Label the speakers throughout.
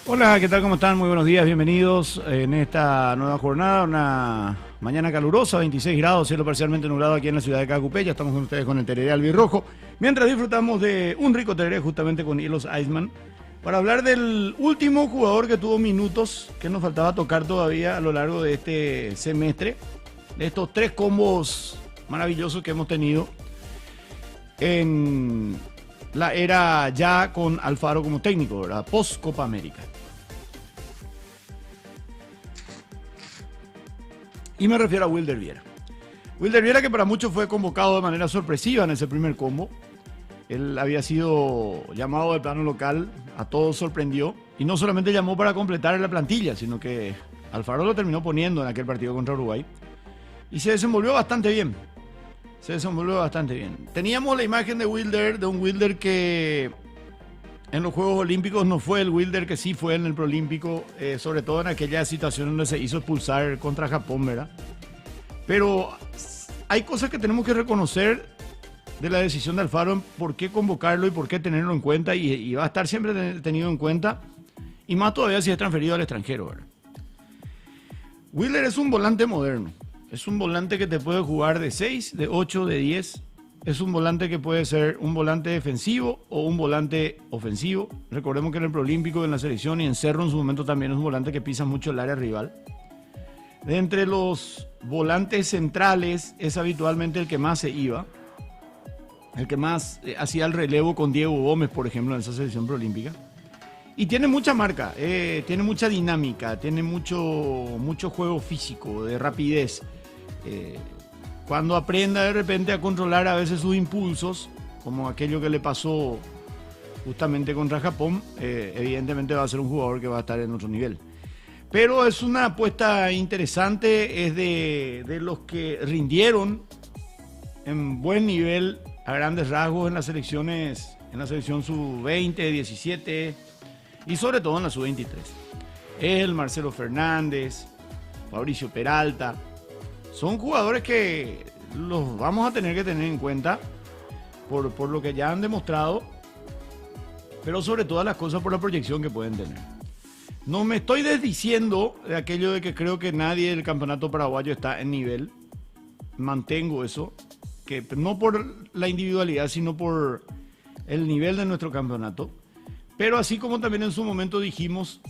Speaker 1: Hola, ¿qué tal? ¿Cómo están? Muy buenos días, bienvenidos en esta nueva jornada, una mañana calurosa, 26 grados, cielo parcialmente nublado aquí en la ciudad de Cacupé. Ya estamos con ustedes con el tereré albirrojo, mientras disfrutamos de un rico tereré justamente con Hielos Iceman, para hablar del último jugador que tuvo minutos, que nos faltaba tocar todavía a lo largo de este semestre, de estos tres combos maravillosos que hemos tenido en la era ya con Alfaro como técnico, ¿verdad? Post Copa América. Y me refiero a Wilder Viera. Wilder Viera, que para muchos fue convocado de manera sorpresiva en ese primer combo. Él había sido llamado del plano local, a todos sorprendió. Y no solamente llamó para completar la plantilla, sino que Alfaro lo terminó poniendo en aquel partido contra Uruguay. Y se desenvolvió bastante bien. Teníamos la imagen de Wilder, de un Wilder que en los Juegos Olímpicos no fue el Wilder que sí fue en el Proolímpico, sobre todo en aquella situación donde se hizo expulsar contra Japón, ¿verdad? Pero hay cosas que tenemos que reconocer de la decisión de Alfaro en por qué convocarlo y por qué tenerlo en cuenta, y va a estar siempre tenido en cuenta, y más todavía si es transferido al extranjero, ¿verdad? Wilder es un volante moderno, es un volante que te puede jugar de 6, de 8, de 10. Es un volante que puede ser un volante defensivo o un volante ofensivo. Recordemos que en el Proolímpico, en la selección y en Cerro en su momento también es un volante que pisa mucho el área rival. De entre los volantes centrales es habitualmente el que más se iba, el que más hacía el relevo con Diego Gómez, por ejemplo, en esa selección proolímpica. Y tiene mucha marca, tiene mucha dinámica, tiene mucho juego físico, de rapidez. Cuando aprenda de repente a controlar a veces sus impulsos, como aquello que le pasó justamente contra Japón, evidentemente va a ser un jugador que va a estar en otro nivel. Pero es una apuesta interesante, es de los que rindieron en buen nivel a grandes rasgos en las selecciones, en la selección sub-20, 17 y sobre todo en la sub-23. Él, Marcelo Fernández, Fabricio Peralta. Son jugadores que los vamos a tener que tener en cuenta por lo que ya han demostrado, pero sobre todas las cosas por la proyección que pueden tener. No me estoy desdiciendo de aquello de que creo que nadie del campeonato paraguayo está en nivel. Mantengo eso, que no por la individualidad, sino por el nivel de nuestro campeonato. Pero así como también en su momento dijimos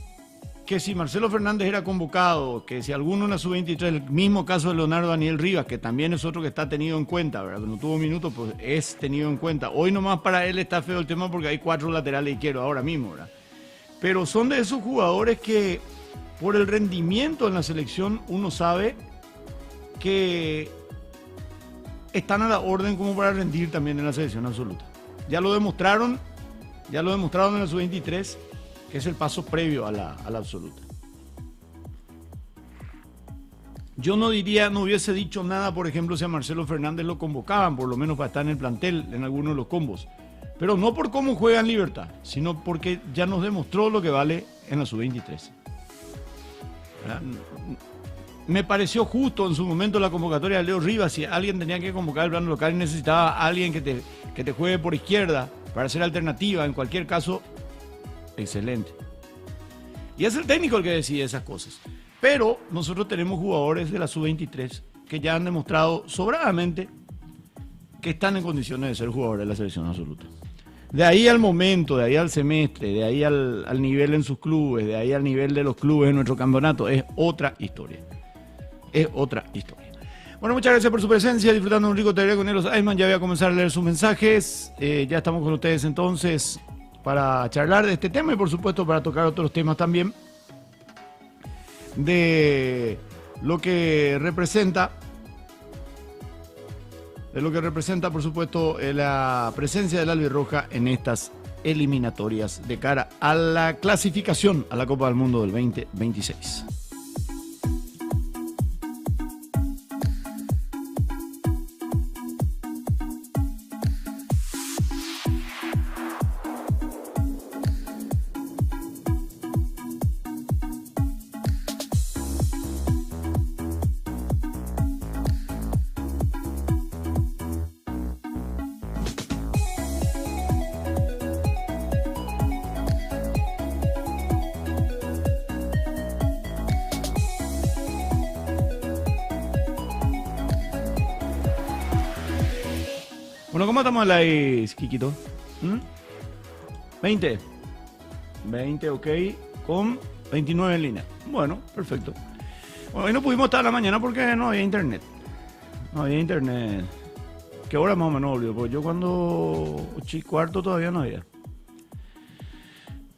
Speaker 1: que si Marcelo Fernández era convocado, que si alguno en la sub-23, el mismo caso de Leonardo Daniel Rivas, que también es otro que está tenido en cuenta, ¿verdad? Que no tuvo minutos, pues es tenido en cuenta. Hoy nomás para él está feo el tema porque hay 4 laterales izquierdos ahora mismo, ¿verdad? Pero son de esos jugadores que por el rendimiento en la selección uno sabe que están a la orden como para rendir también en la selección absoluta. Ya lo demostraron en la sub-23, que es el paso previo a la absoluta. Yo no hubiese dicho nada, por ejemplo, si a Marcelo Fernández lo convocaban, por lo menos para estar en el plantel en alguno de los combos. Pero no por cómo juega en Libertad, sino porque ya nos demostró lo que vale en la sub-23. Me pareció justo en su momento la convocatoria de Leo Rivas. Si alguien tenía que convocar el plano local y necesitaba a alguien que te juegue por izquierda para ser alternativa, en cualquier caso, excelente. Y es el técnico el que decide esas cosas. Pero nosotros tenemos jugadores de la sub-23 que ya han demostrado sobradamente que están en condiciones de ser jugadores de la selección absoluta. De ahí al momento, de ahí al semestre, de ahí al nivel en sus clubes, de ahí al nivel de los clubes en nuestro campeonato, es otra historia. Es otra historia. Bueno, muchas gracias por su presencia, disfrutando de un rico tereré con Hielos Iceman. Ya voy a comenzar a leer sus mensajes. Ya estamos con ustedes entonces para charlar de este tema y por supuesto para tocar otros temas también de lo que representa por supuesto la presencia del albirroja en estas eliminatorias de cara a la clasificación a la Copa del Mundo del 2026. Bueno, ¿cómo estamos ahí, Kikito? 20. 20, ok. Con 29 en línea. Bueno, perfecto. Bueno, hoy no pudimos estar a la mañana porque no había internet. No había internet. ¿Qué hora más o menos, obvio? Porque yo cuando 8:15 todavía no había.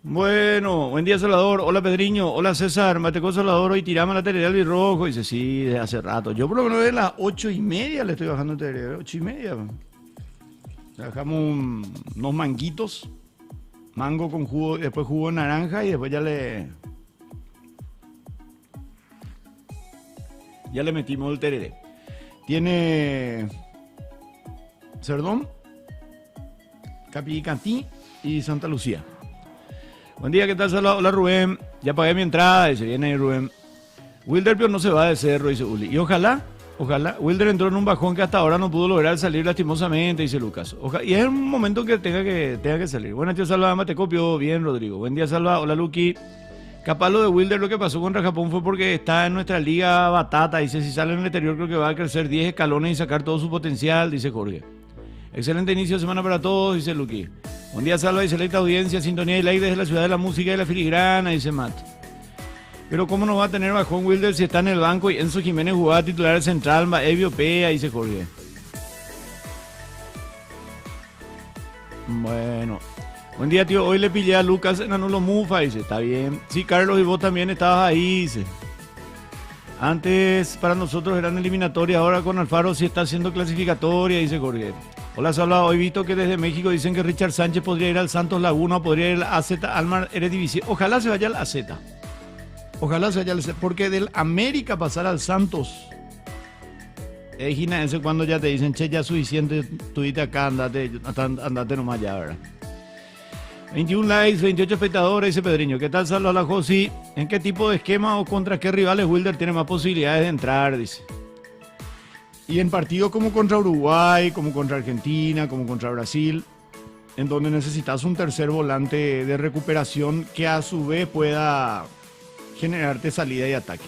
Speaker 1: Bueno, buen día Salvador, hola Pedriño, hola César, Mateco Salvador, hoy tiramos la tele del birrojo, dice sí, desde hace rato, yo por lo menos de las 8:30 le estoy bajando el tele, 8:30, le bajamos unos manguitos, mango con jugo, después jugo de naranja y después ya le metimos el tereré. Tiene Cerdón, Capicantí y Santa Lucía. Buen día, ¿qué tal? Hola Rubén, ya pagué mi entrada, dice, viene ahí Rubén. Wilder pero no se va de cerro, dice Uli. Y ojalá, Wilder entró en un bajón que hasta ahora no pudo lograr salir lastimosamente, dice Lucas. Y es un momento que tenga que salir. Buenas tío Salva, te copio, bien Rodrigo. Buen día Salva, hola Luqui. Capaz lo de Wilder lo que pasó contra Japón fue porque está en nuestra liga batata, dice, si sale en el exterior creo que va a crecer 10 escalones y sacar todo su potencial, dice Jorge. Excelente inicio de semana para todos, dice Luqui. Buen día, Salva y selecta audiencia, sintonía y like desde la ciudad de la música y la filigrana, dice Matt. Pero ¿cómo no va a tener bajón Wilder si está en el banco y Enzo Jiménez jugaba titular central, Evio Pea, dice Jorge? Bueno. Buen día, tío. Hoy le pillé a Lucas en Anulo Mufa, dice. Está bien. Sí, Carlos, y vos también estabas ahí, dice. Antes para nosotros eran eliminatorias, ahora con Alfaro sí está haciendo clasificatoria, dice Jorge. Hola, Salva. Hoy visto que desde México dicen que Richard Sánchez podría ir al Santos Laguna, podría ir al AZ Almar Eredivisie. Ojalá se vaya al AZ. Ojalá se vaya al AZ, porque del América pasar al Santos. Imagínense cuando ya te dicen, che, ya suficiente, tuviste acá, andate nomás ya, ¿verdad? 21 likes, 28 espectadores, dice Pedriño. ¿Qué tal, Salva? Hola, Josi. ¿En qué tipo de esquema o contra qué rivales Wilder tiene más posibilidades de entrar? Dice. Y en partidos como contra Uruguay, como contra Argentina, como contra Brasil, en donde necesitas un tercer volante de recuperación que a su vez pueda generarte salida y ataque.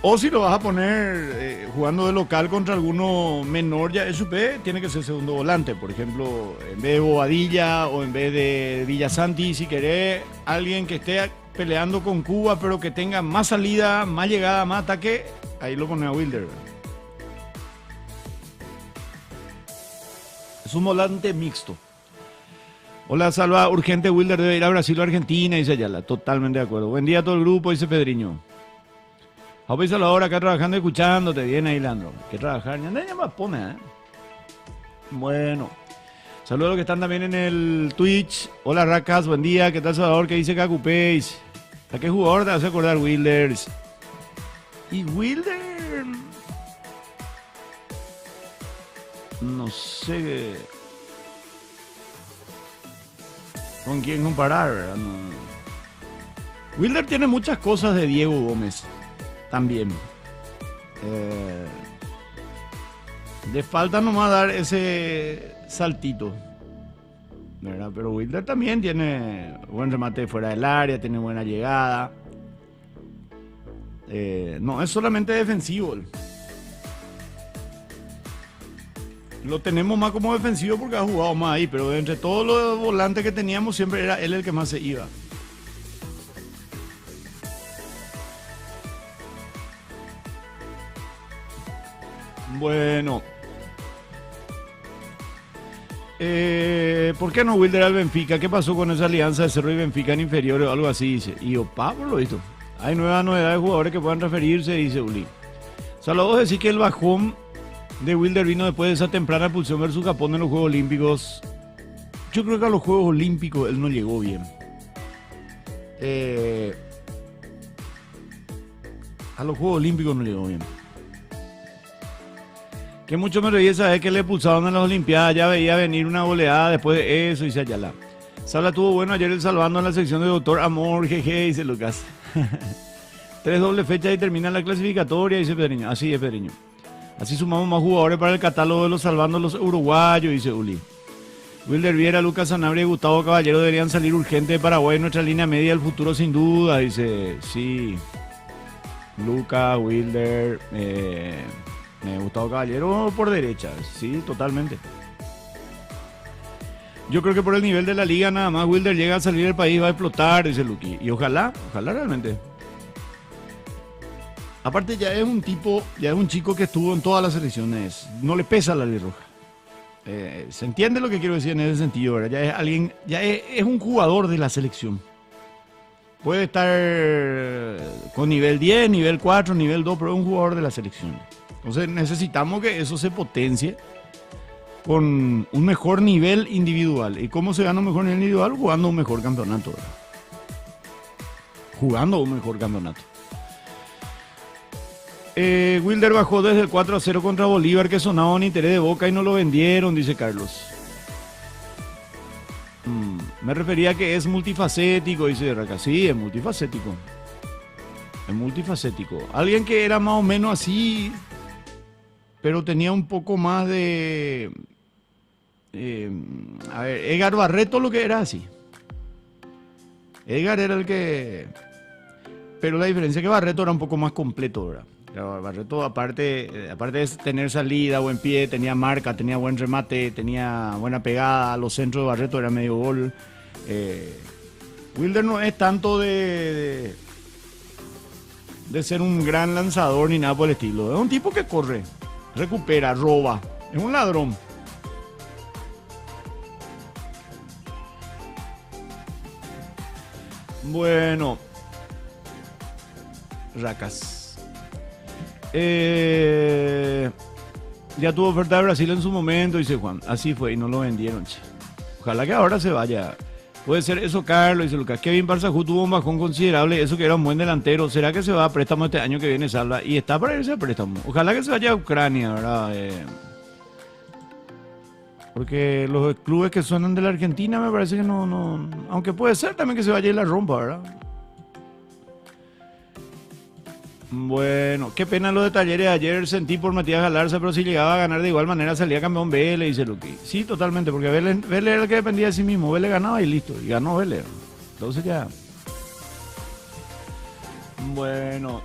Speaker 1: O si lo vas a poner jugando de local contra alguno menor ya SUP, tiene que ser segundo volante. Por ejemplo, en vez de Bobadilla o en vez de Villasanti, si querés alguien que esté peleando con Cuba, pero que tenga más salida, más llegada, más ataque, ahí lo pone a Wilder. Es un volante mixto. Hola, Salva, urgente, Wilder debe ir a Brasil o Argentina, dice Ayala. Totalmente de acuerdo. Buen día a todo el grupo, dice Pedriño. Jope Salvador, acá trabajando y escuchándote. Bien ahí, Landro. Que trabajar. Ya más pone, ¿eh? Bueno. Saludos a los que están también en el Twitch. Hola, Racas. Buen día. ¿Qué tal, Salvador? ¿Qué dice Cacupeis? ¿A qué jugador te hace acordar Wilders? Y Wilder... No sé... ¿Con quién comparar, verdad? No. Wilder tiene muchas cosas de Diego Gómez. También. Le falta nomás dar ese saltito, ¿verdad? Pero Wilder también tiene buen remate fuera del área, tiene buena llegada. No es solamente defensivo. Lo tenemos más como defensivo porque ha jugado más ahí, pero entre todos los volantes que teníamos siempre era él el que más se iba. Bueno. ¿Por qué no Wilder al Benfica? ¿Qué pasó con esa alianza de Cerro y Benfica en inferiores o algo así? Dice. Y opa, por lo visto. Hay nuevas novedades de jugadores que puedan referirse, dice Uli. Saludos, decir que el bajón de Wilder vino después de esa temprana expulsión versus Japón en los Juegos Olímpicos. Yo creo que a los Juegos Olímpicos él no llegó bien. A los Juegos Olímpicos no llegó bien. Que mucho me reí esa vez que le expulsaron en las Olimpiadas, ya veía venir una goleada después de eso, dice Ayala. Sala tuvo bueno ayer el salvando en la sección de Doctor Amor, jeje, dice Lucas. 3 dobles fechas y termina la clasificatoria, dice Pedriño. Así es, Pedriño. Así sumamos más jugadores para el catálogo de los salvando los uruguayos, dice Uli. Wilder Viera, Lucas Sanabria y Gustavo Caballero deberían salir urgente de Paraguay en nuestra línea media del futuro sin duda, dice. Sí. Lucas, Wilder, Gustavo Caballero por derecha, sí, totalmente. Yo creo que por el nivel de la liga nada más Wilder llega a salir del país va a explotar, dice Luqui. Y ojalá realmente. Aparte ya es un tipo, ya es un chico que estuvo en todas las selecciones. No le pesa la ley roja. Se entiende lo que quiero decir en ese sentido, ¿verdad? Ya es alguien, es un jugador de la selección. Puede estar con nivel 10, nivel 4, nivel 2, pero es un jugador de la selección. Entonces necesitamos que eso se potencie con un mejor nivel individual. ¿Y cómo se gana un mejor nivel individual? Jugando un mejor campeonato, ¿verdad? Jugando un mejor campeonato. Wilder bajó desde el 4-0 contra Bolívar, que sonaba un interés de Boca y no lo vendieron, dice Carlos. Me refería a que es multifacético, dice Raca. Sí, es multifacético. Es multifacético. Alguien que era más o menos así, pero tenía un poco más de... a ver, Edgar Barreto lo que era así. Edgar era el que... Pero la diferencia es que Barreto era un poco más completo, ¿verdad? Barreto, aparte de tener salida, buen pie, tenía marca, tenía buen remate, tenía buena pegada. Los centros de Barreto era medio gol. Wilder no es tanto de ser un gran lanzador ni nada por el estilo. Es un tipo que corre, recupera, roba. Es un ladrón. Bueno, Racas. Ya tuvo oferta de Brasil en su momento, dice Juan. Así fue y no lo vendieron. Che. Ojalá que ahora se vaya. Puede ser eso, Carlos, dice Lucas. Kevin Barzajú tuvo un bajón considerable. Eso que era un buen delantero. ¿Será que se va a préstamo este año que viene, Salva? Y está para irse a préstamo. Ojalá que se vaya a Ucrania, ¿verdad? Porque los clubes que suenan de la Argentina me parece que no. Aunque puede ser también que se vaya y la rompa, ¿verdad? Bueno, qué pena los de Talleres. Ayer sentí por Matías Galarza, pero si llegaba a ganar de igual manera salía campeón Vélez, dice Luqui. Sí, totalmente, porque Vélez era el que dependía de sí mismo. Vélez ganaba y listo, y ganó Vélez. Entonces ya. Bueno.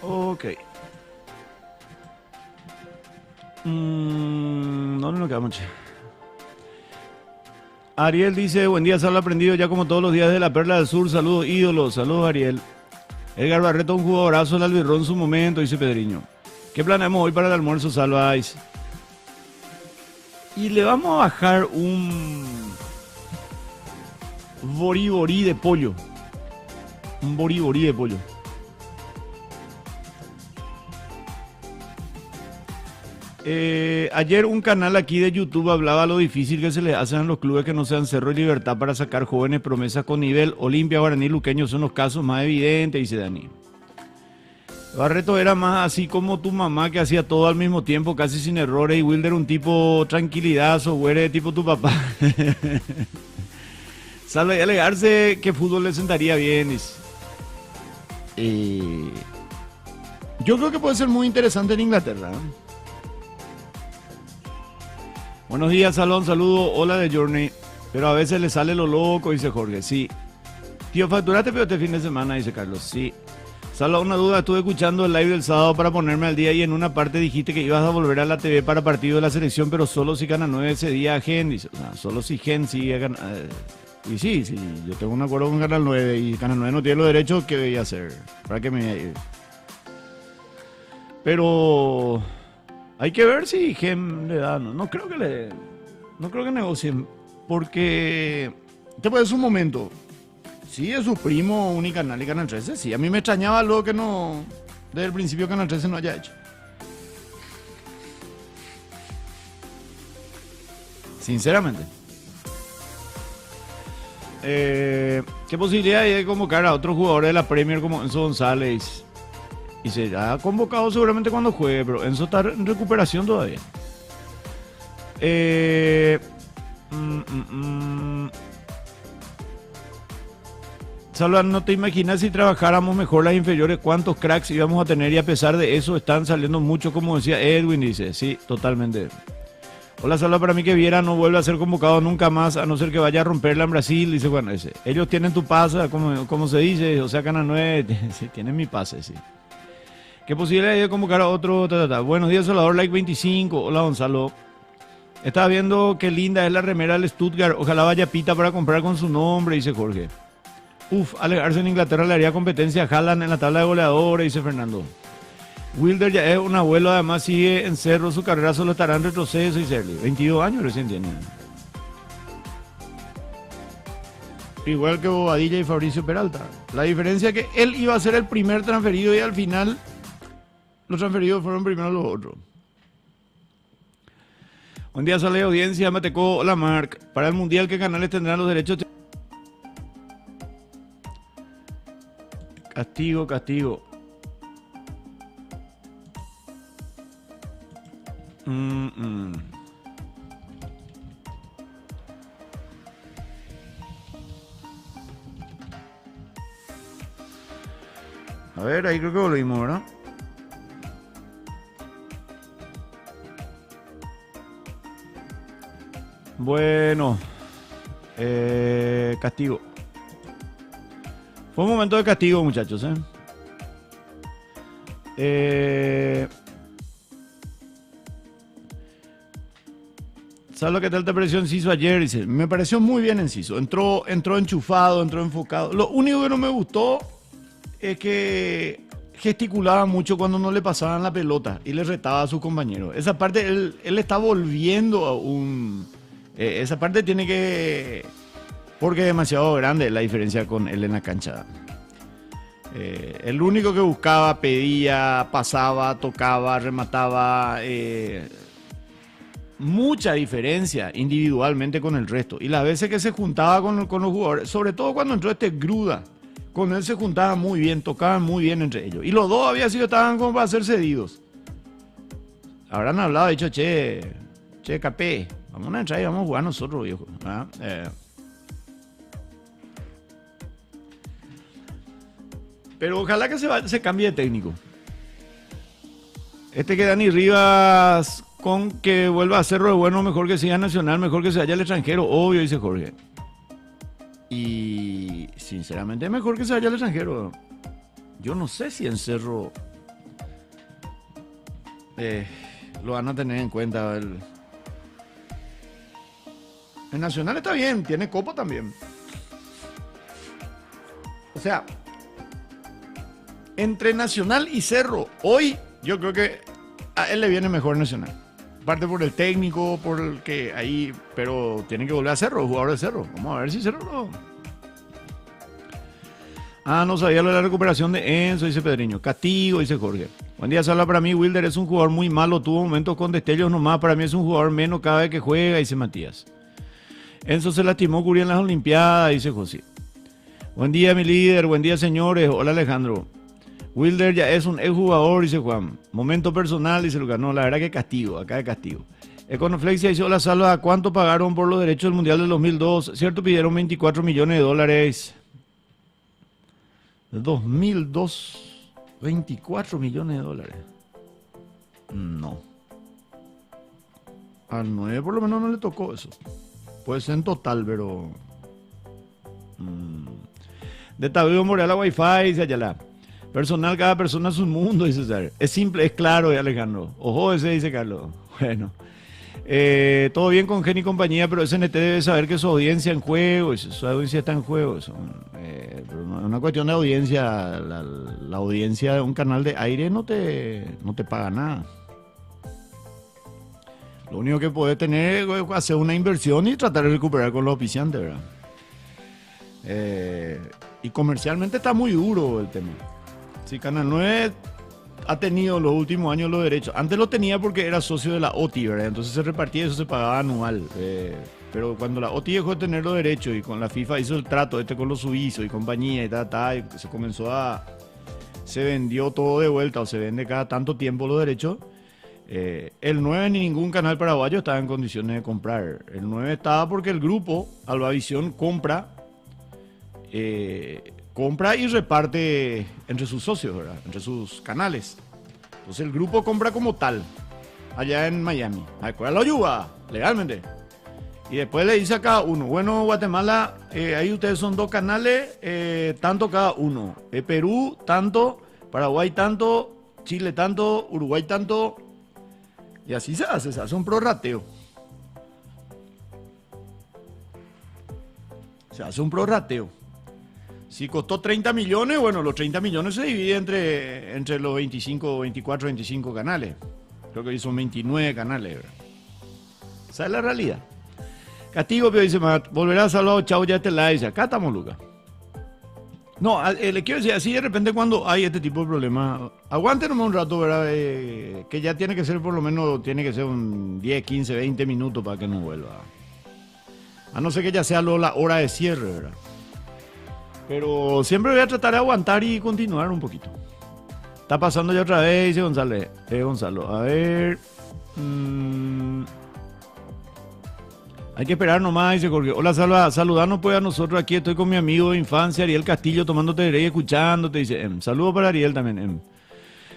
Speaker 1: Ok. ¿Dónde nos quedamos, che? Ariel dice, buen día, Salva aprendido ya como todos los días de la Perla del Sur. Saludos, ídolos. Saludos, Ariel. Edgar Barreto, un jugadorazo, el albirrón en su momento, dice Pedriño. ¿Qué planeamos hoy para el almuerzo, Salva? Y le vamos a bajar un boriborí de pollo. Un boriborí de pollo. Ayer un canal aquí de YouTube hablaba lo difícil que se le hacen a los clubes que no sean Cerro y Libertad para sacar jóvenes promesas con nivel. Olimpia, Guaraní, Luqueño son los casos más evidentes, dice Dani. Barreto era más así como tu mamá, que hacía todo al mismo tiempo, casi sin errores, y Wilder un tipo tranquilidad, software, tipo tu papá. Salve, y alegarse que fútbol le sentaría bien, dice. Yo creo que puede ser muy interesante en Inglaterra, ¿eh? Buenos días, Salón, saludo, hola de Journey. Pero a veces le sale lo loco, dice Jorge. Sí. Tío, facturaste pero este fin de semana, dice Carlos. Sí. Salvo una duda, estuve escuchando el live del sábado para ponerme al día y en una parte dijiste que ibas a volver a la TV para partido de la selección, pero solo si Canal 9 ese día Gen, dice. O sea, solo si Gen sigue ganando. Y sí, yo tengo un acuerdo con Canal 9 y Canal 9 no tiene los derechos, ¿qué voy a hacer? ¿Para qué me voy a ir? Pero hay que ver si Gen le da. No creo que negocien, porque este puede ser un momento. Sí, es su primo Unicanal y Canal 13. Sí, a mí me extrañaba luego que no, desde el principio Canal 13 no haya hecho. Sinceramente. ¿Qué posibilidad hay de convocar a otros jugadores de la Premier como Enzo González? Y se ha convocado seguramente cuando juegue, pero Enzo está en recuperación todavía. Salva, no te imaginas si trabajáramos mejor las inferiores, cuántos cracks íbamos a tener y a pesar de eso están saliendo mucho, como decía Edwin, dice. Sí, totalmente. Hola, Salva, para mí que Viera no vuelve a ser convocado nunca más, a no ser que vaya a romperla en Brasil. Dice, bueno, ellos tienen tu pase, como se dice, o sea, Canal 9, sí, tienen mi pase, sí. ¿Qué posibilidad hay de convocar a otro? Buenos días, Salvador, like 25. Hola, Gonzalo. Estaba viendo qué linda es la remera del Stuttgart. Ojalá vaya Pita para comprar con su nombre, dice Jorge. Alejarse en Inglaterra le haría competencia a Haaland en la tabla de goleadores, dice Fernando. Wilder ya es un abuelo, además sigue en Cerro, su carrera solo estará en retroceso, dice Serli. 22 años recién tiene. Igual que Bobadilla y Fabricio Peralta. La diferencia es que él iba a ser el primer transferido y al final los transferidos fueron primero los otros. Buen día, sale de audiencia, Mateco, hola Marc. Para el Mundial, ¿qué canales tendrán los derechos? Castigo. A ver, ahí creo que volvimos, ¿verdad? Bueno, castigo. Fue un momento de castigo, muchachos, ¿Sabes lo que tal te pareció Enciso ayer? Dice, me pareció muy bien Enciso. Entró enchufado, entró enfocado. Lo único que no me gustó es que gesticulaba mucho cuando no le pasaban la pelota y le retaba a sus compañeros. Esa parte, él está volviendo a un... esa parte tiene que... Porque es demasiado grande la diferencia con él en la cancha. El único que buscaba, pedía, pasaba, tocaba, remataba... mucha diferencia individualmente con el resto. Y las veces que se juntaba con los jugadores, sobre todo cuando entró Gruda, con él se juntaban muy bien, tocaban muy bien entre ellos. Y los dos estaban como para ser cedidos. Habrán hablado, dicho, che, Capé, vamos a entrar y vamos a jugar nosotros, viejo. Pero ojalá que se cambie de técnico. Que Dani Rivas... con que vuelva a Cerro de bueno, mejor que siga Nacional, mejor que se vaya al extranjero, obvio, dice Jorge. Y sinceramente mejor que se vaya al extranjero. Yo no sé si en Cerro lo van a tener en cuenta. El Nacional está bien, tiene Copa también. O sea, entre Nacional y Cerro, hoy yo creo que a él le viene mejor Nacional. Parte por el técnico, por el que ahí, pero tienen que volver a Cerro, jugador de Cerro. Vamos a ver si Cerro no. No sabía lo de la recuperación de Enzo, dice Pedriño. Castigo, dice Jorge. Buen día, Sala. Para mí, Wilder es un jugador muy malo. Tuvo momentos con destellos nomás. Para mí es un jugador menos cada vez que juega, dice Matías. Enzo se lastimó, cubrió en las Olimpiadas, dice José. Buen día, mi líder. Buen día, señores. Hola, Alejandro. Wilder ya es un exjugador, dice Juan. Momento personal, dice Lucas. No, la verdad que castigo, acá de castigo. Econoflexia dice, hola Salva, ¿cuánto pagaron por los derechos del Mundial del 2002? Cierto, pidieron 24 millones de dólares. 2002, 24 millones de dólares. No. Al 9 por lo menos no le tocó eso. Puede ser en total, pero... De Tabeo Moreal a Wi-Fi, dice Ayala. Personal, cada persona es un mundo, dice César. Es simple, es claro, Alejandro. Ojo ese, dice Carlos. Bueno. Todo bien con Gen y compañía, pero SNT debe saber que su audiencia en juego, su audiencia está en juego. Pero no es una cuestión de audiencia. La audiencia de un canal de aire no te paga nada. Lo único que puede tener es hacer una inversión y tratar de recuperar con los auspiciantes, ¿verdad? Y comercialmente está muy duro el tema. Sí, Canal 9 ha tenido los últimos años los derechos. Antes lo tenía porque era socio de la OTI, ¿verdad? Entonces se repartía y eso se pagaba anual. Pero cuando la OTI dejó de tener los derechos y con la FIFA hizo el trato con los suizos y compañía y se comenzó a se vendió todo de vuelta o se vende cada tanto tiempo los derechos. El 9 ni ningún canal paraguayo estaba en condiciones de comprar. El 9 estaba porque el grupo Albavisión compra y reparte entre sus socios, ¿verdad? Entre sus canales. Entonces el grupo compra como tal, allá en Miami. Acuérdalo, ayuda, legalmente. Y después le dice a cada uno, bueno, Guatemala, ahí ustedes son 2 canales, tanto cada uno. Perú, tanto, Paraguay, tanto, Chile, tanto, Uruguay, tanto. Y así se hace un prorrateo. Se hace un prorrateo. Si costó 30 millones, bueno, los 30 millones se dividen entre los 24, 25 canales. Creo que hoy son 29 canales, ¿verdad? Esa es la realidad. Castigo, pero dice Matt, volverá salvado, chao, ya te la dice. Acá estamos, Lucas. No, le quiero decir, así de repente cuando hay este tipo de problemas, aguante nomás un rato, ¿verdad? Que ya tiene que ser por lo menos, tiene que ser un 10, 15, 20 minutos para que no vuelva. A no ser que ya sea la hora de cierre, ¿verdad? Pero siempre voy a tratar de aguantar y continuar un poquito. Está pasando ya otra vez, dice Gonzalo. A ver. Hay que esperar nomás, dice Jorge. Hola, Salva, saludarnos pues a nosotros aquí. Estoy con mi amigo de infancia, Ariel Castillo, tomándote y escuchándote. Dice, saludo para Ariel también.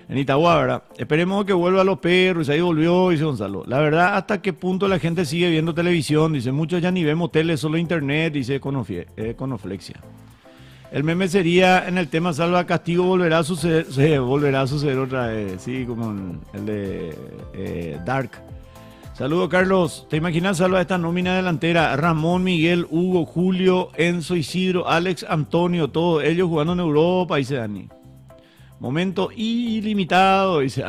Speaker 1: En Itagua, ¿verdad? Esperemos que vuelva a los perros. Ahí volvió, dice Gonzalo. La verdad, ¿hasta qué punto la gente sigue viendo televisión? Dice, muchos ya ni vemos tele, solo internet, dice Conoflexia. El meme sería, en el tema Salva, castigo volverá a suceder, volverá a suceder otra vez, sí, como el de Dark. Saludos, Carlos. ¿Te imaginas, Salva, esta nómina delantera? Ramón, Miguel, Hugo, Julio, Enzo, Isidro, Alex, Antonio, todos ellos jugando en Europa, dice Dani. Momento ilimitado, dice.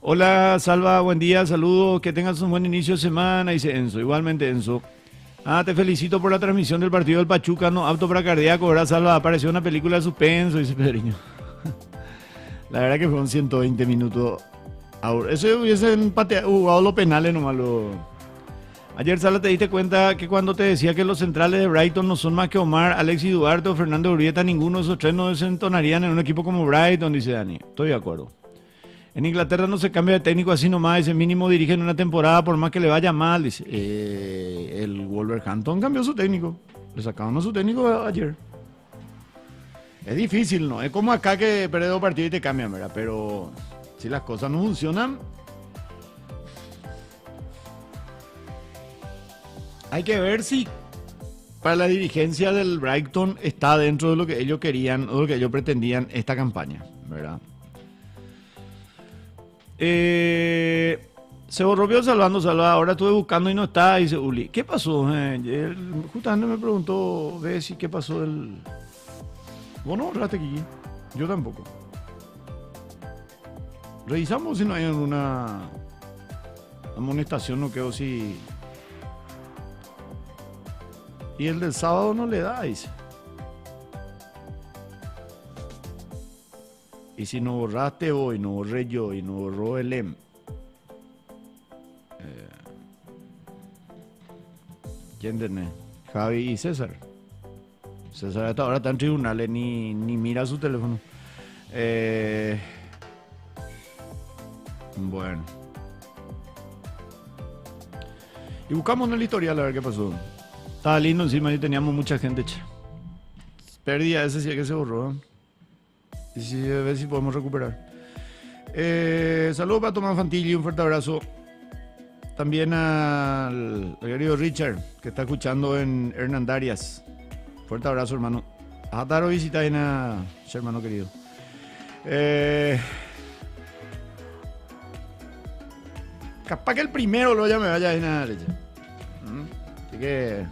Speaker 1: Hola, Salva, buen día, saludos, que tengas un buen inicio de semana, dice Enzo. Igualmente, Enzo. Te felicito por la transmisión del partido del Pachuca, no apto para cardíaco, ¿verdad, Salva? Apareció una película de suspenso, dice Pedriño. La verdad que fueron 120 minutos. Eso hubiesen jugado los penales nomás. Ayer, Salva, te diste cuenta que cuando te decía que los centrales de Brighton no son más que Omar, Alexis Duarte o Fernando Urieta, ninguno de esos tres no desentonarían en un equipo como Brighton, dice Dani. Estoy de acuerdo. En Inglaterra no se cambia de técnico así nomás, ese mínimo dirigen una temporada por más que le vaya mal, dice. El Wolverhampton cambió su técnico, le sacaron a su técnico ayer. Es difícil, ¿no? Es como acá que perdes 2 partidos y te cambian, ¿verdad? Pero si las cosas no funcionan, hay que ver si para la dirigencia del Brighton está dentro de lo que ellos querían o lo que ellos pretendían esta campaña, ¿verdad? Se volvió salvando, ahora estuve buscando y no está, dice Uli. ¿Qué pasó? Justamente me preguntó Bessi qué pasó del... Vos no borraste aquí, yo tampoco. Revisamos si no hay alguna amonestación, no quedó si... Y el del sábado no le da, dice. Y si no borraste hoy, no borré yo y no borró el M. ¿Quién tiene? Javi y César. César hasta ahora está en tribunales, ni mira su teléfono. Bueno. Y buscamos en el historial a ver qué pasó. Estaba lindo encima y teníamos mucha gente. Perdía ese sí que se borró. Y sí, a ver si podemos recuperar. Saludos para Tomás Fantilli, un fuerte abrazo. También al querido Richard, que está escuchando en Hernandarias. Fuerte abrazo, hermano. A dar visita ahí a hermano querido. Capaz que el primero lo ya me vaya ahí a la derecha. Así que...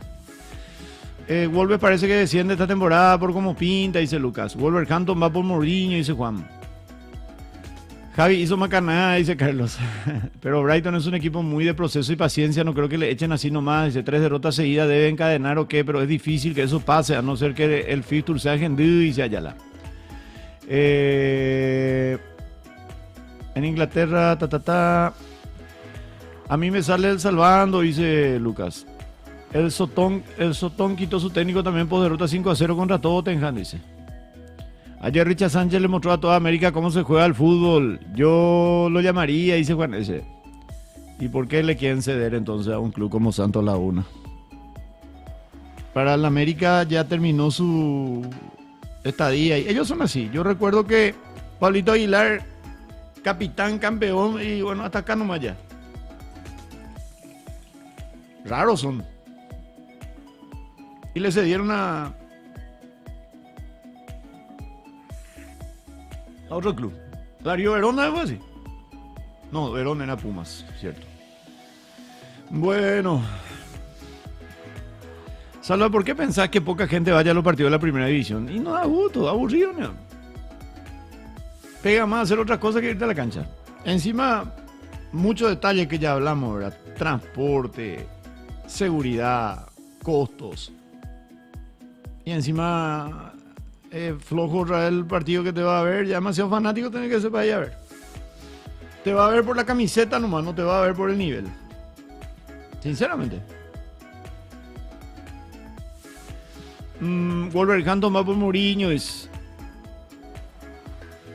Speaker 1: Wolves parece que desciende esta temporada por cómo pinta, dice Lucas. Wolverhampton va por Mourinho, dice Juan. Javi hizo macanada, dice Carlos. Pero Brighton es un equipo muy de proceso y paciencia, no creo que le echen así nomás. Dice, 3 derrotas seguidas debe encadenar o qué, pero es difícil que eso pase, a no ser que el fixture sea agendido, dice Ayala. En Inglaterra, a mí me sale el salvando, dice Lucas. El Sotón quitó su técnico también por derrota 5-0 contra Tottenham, dice. Ayer Richard Sánchez le mostró a toda América cómo se juega el fútbol. Yo lo llamaría, dice Juan ese. ¿Y por qué le quieren ceder entonces a un club como Santos Laguna? Para la América ya terminó su estadía. Y ellos son así. Yo recuerdo que Pablito Aguilar, capitán, campeón, y bueno, hasta acá nomás ya. Raros son. Y le cedieron a otro club. Darío Verona fue así. No, Verona era Pumas, cierto. Bueno. Salva, ¿por qué pensás que poca gente vaya a los partidos de la primera división? Y no da gusto, aburrido, ¿no? Pega más hacer otras cosas que irte a la cancha. Encima, muchos detalles que ya hablamos, ¿verdad? Transporte, seguridad, costos. Y encima, flojo el partido que te va a ver. Ya demasiado fanático tenés que ser para ir a ver. Te va a ver por la camiseta nomás, no te va a ver por el nivel. Sinceramente. Wolverhampton va por Mourinho.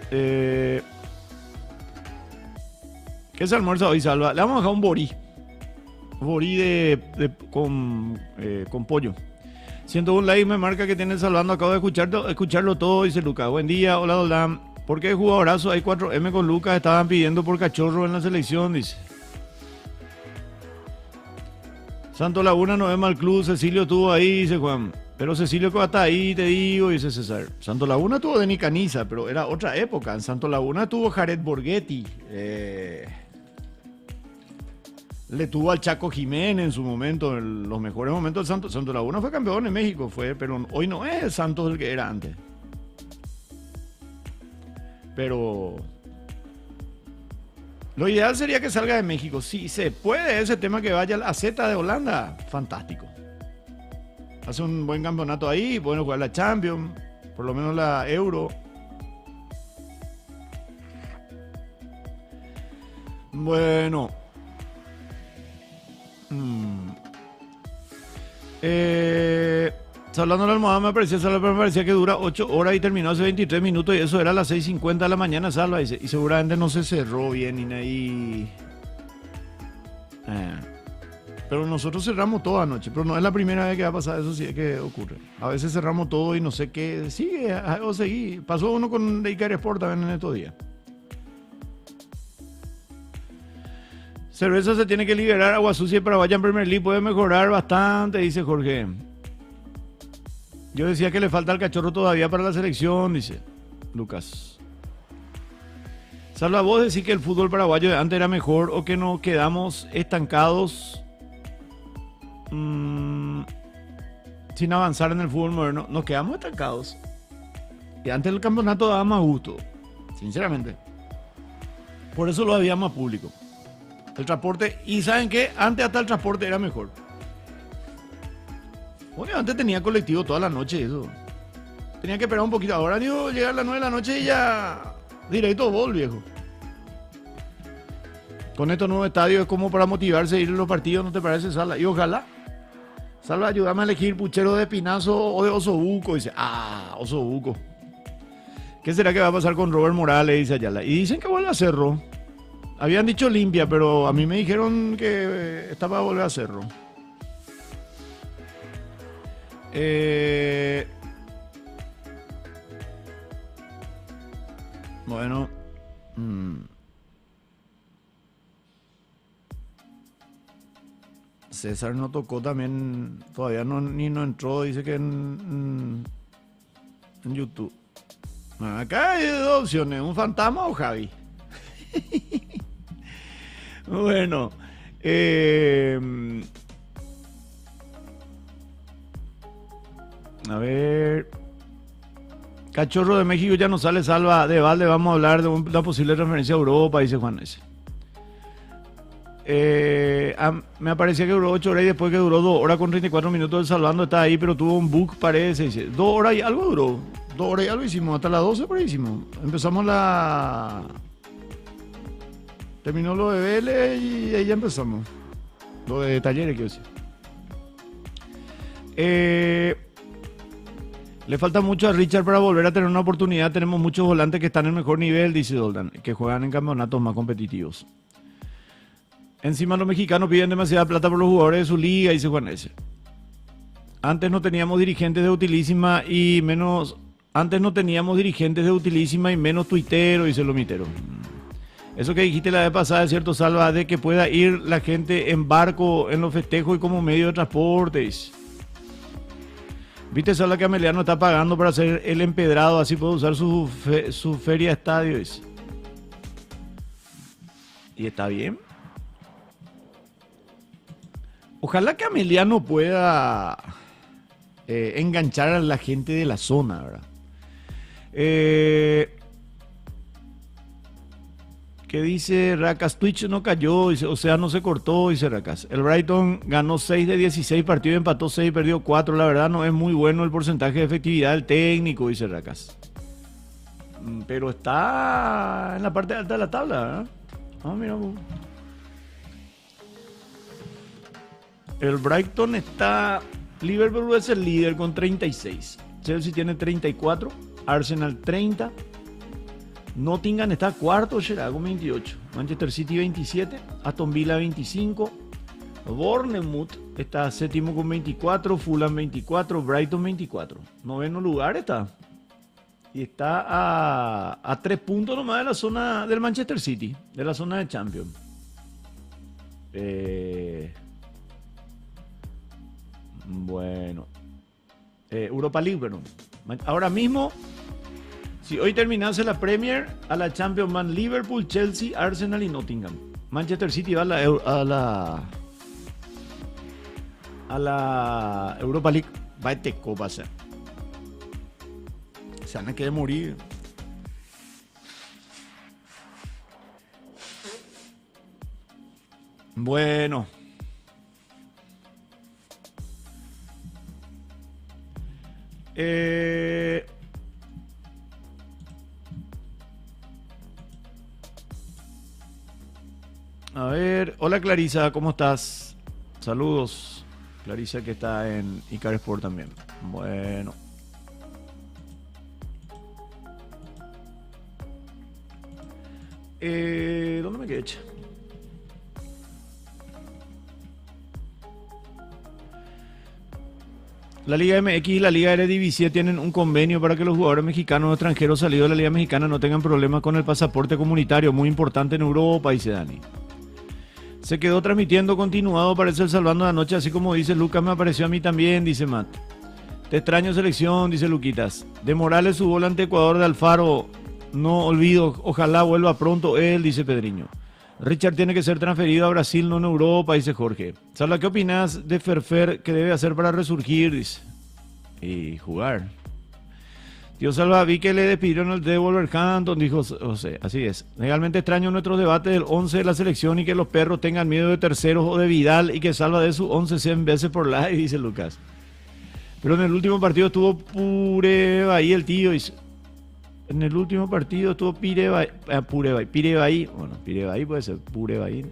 Speaker 1: ¿Qué se almuerza hoy, Salva? Le vamos a dejar un borí. Borí con pollo. 101 likes me marca que tiene Salvando. Acabo de escucharlo todo, dice Lucas. Buen día, hola Dolan. ¿Por qué jugadorazo? Hay 4M con Lucas. Estaban pidiendo por Cachorro en la selección, dice. Santo Laguna no es mal club. Cecilio estuvo ahí, dice Juan. Pero Cecilio que está ahí, te digo, dice César. Santo Laguna tuvo Denis Caniza, pero era otra época. En Santo Laguna tuvo Jared Borghetti. Le tuvo al Chaco Jiménez en su momento, en los mejores momentos del Santos. Santo Laguna fue campeón en México, pero hoy no es el Santos el que era antes. Pero lo ideal sería que salga de México. Si se puede, ese tema que vaya a la Z de Holanda, fantástico. Hace un buen campeonato ahí, bueno, jugar la Champions, por lo menos la Euro. Bueno. Hablando de la almohada me parecía que dura 8 horas y terminó hace 23 minutos y eso era a las 6:50 de la mañana, Salva, y seguramente no se cerró bien y ahí. Pero nosotros cerramos todo anoche, pero no es la primera vez que va a pasar eso, sí es que ocurre. A veces cerramos todo y no sé qué, sigue o seguí. Pasó uno con Icar Sport también en estos días. Cerveza se tiene que liberar, agua sucia y para vaya en Premier League puede mejorar bastante, dice Jorge. Yo decía que le falta al Cachorro todavía para la selección, dice Lucas. Salva, vos decís que el fútbol paraguayo de antes era mejor o que nos quedamos estancados sin avanzar en el fútbol moderno. Nos quedamos estancados. Y antes el campeonato daba más gusto, sinceramente. Por eso lo había más público. El transporte, y ¿saben qué? Antes hasta el transporte era mejor. Bueno, antes tenía colectivo toda la noche, eso. Tenía que esperar un poquito. Ahora digo, llegar a las 9 de la noche y ya directo gol, viejo. Con estos nuevos estadios es como para motivarse a ir a los partidos, ¿no te parece, Sala? Y ojalá. Salva, ayúdame a elegir puchero de Pinazo o de Osobuco. Dice, Osobuco. ¿Qué será que va a pasar con Robert Morales? Dice Ayala. Y dicen que vuelve a Cerro. Habían dicho Limpia, pero a mí me dijeron que estaba a volver a Cerro. Bueno. César no tocó también, todavía ni no entró, dice que en YouTube. Acá hay dos opciones, un fantasma o Javi. Bueno, a ver, Cachorro de México ya no sale, Salva, de Valde vamos a hablar de una posible referencia a Europa, dice Juan ese. Me parecía que duró 8 horas y después que duró 2 horas con 34 minutos el Salvando está ahí, pero tuvo un bug, parece, dice, 2 horas y algo duró, 2 horas y algo hicimos, hasta las 12 por ahí hicimos, empezamos terminó lo de Vélez y ahí ya empezamos, lo de Talleres quiero decir. Le falta mucho a Richard para volver a tener una oportunidad. Tenemos muchos volantes que están en mejor nivel, dice Doldan, que juegan en campeonatos más competitivos. Encima los mexicanos piden demasiada plata por los jugadores de su liga, dice Juan S. Antes no teníamos dirigentes de utilísima y menos... Antes no teníamos dirigentes de utilísima y menos tuiteros, dice Lomitero. Eso que dijiste la vez pasada, es cierto, Salva, de que pueda ir la gente en barco en los festejos y como medio de transporte, dice. ¿Viste, Salva, que Ameliano está pagando para hacer el empedrado? Así puede usar su feria de estadio, dice. Y está bien. Ojalá que Ameliano pueda enganchar a la gente de la zona, ¿verdad? ¿Qué dice Racas? Twitch no cayó, dice, o sea, no se cortó, dice Racas. El Brighton ganó 6 de 16 partidos, empató 6 y perdió 4. La verdad no es muy bueno el porcentaje de efectividad del técnico, dice Racas. Pero está en la parte alta de la tabla, ¿verdad? Ah, mira. El Brighton está... Liverpool es el líder con 36. Chelsea tiene 34. Arsenal 30. Nottingham está cuarto, con 28. Manchester City 27. Aston Villa 25. Bournemouth está séptimo con 24. Fulham 24. Brighton 24. Noveno lugar está. Y está a 3 puntos nomás de la zona del Manchester City. De la zona de Champions. Bueno. Europa League, perdón. Ahora mismo, si hoy terminase la Premier, a la Champions van Liverpool, Chelsea, Arsenal y Nottingham. Manchester City va a la Europa League. Va a este copa ser. Se van a querer morir. Bueno. A ver, hola Clarisa, ¿cómo estás? Saludos, Clarisa, que está en Icar Sport también. Bueno. ¿Dónde me quedé? La Liga MX y la Liga Eredivisie tienen un convenio para que los jugadores mexicanos o extranjeros salidos de la Liga Mexicana no tengan problemas con el pasaporte comunitario, muy importante en Europa, dice Dani. Se quedó transmitiendo continuado, parece el Salvando la Noche, así como dice Lucas, me apareció a mí también, dice Matt. Te extraño selección, dice Luquitas. De Morales, su volante Ecuador de Alfaro, no olvido, ojalá vuelva pronto él, dice Pedriño. Richard tiene que ser transferido a Brasil, no en Europa, dice Jorge. Salva, ¿qué opinas de Ferfer? ¿Qué debe hacer para resurgir? Dice. Y jugar. Tío Salva, vi que le despidieron el de Wolverhampton, dijo José. Así es. Legalmente extraño nuestros debates del 11 de la selección y que los perros tengan miedo de terceros o de Vidal y que Salva de su 11 100 veces por live, dice Lucas. Pero en el último partido estuvo Purebaí el tío, dice. En el último partido estuvo Pirebaí. Bueno, Pirebaí puede ser Purebaí.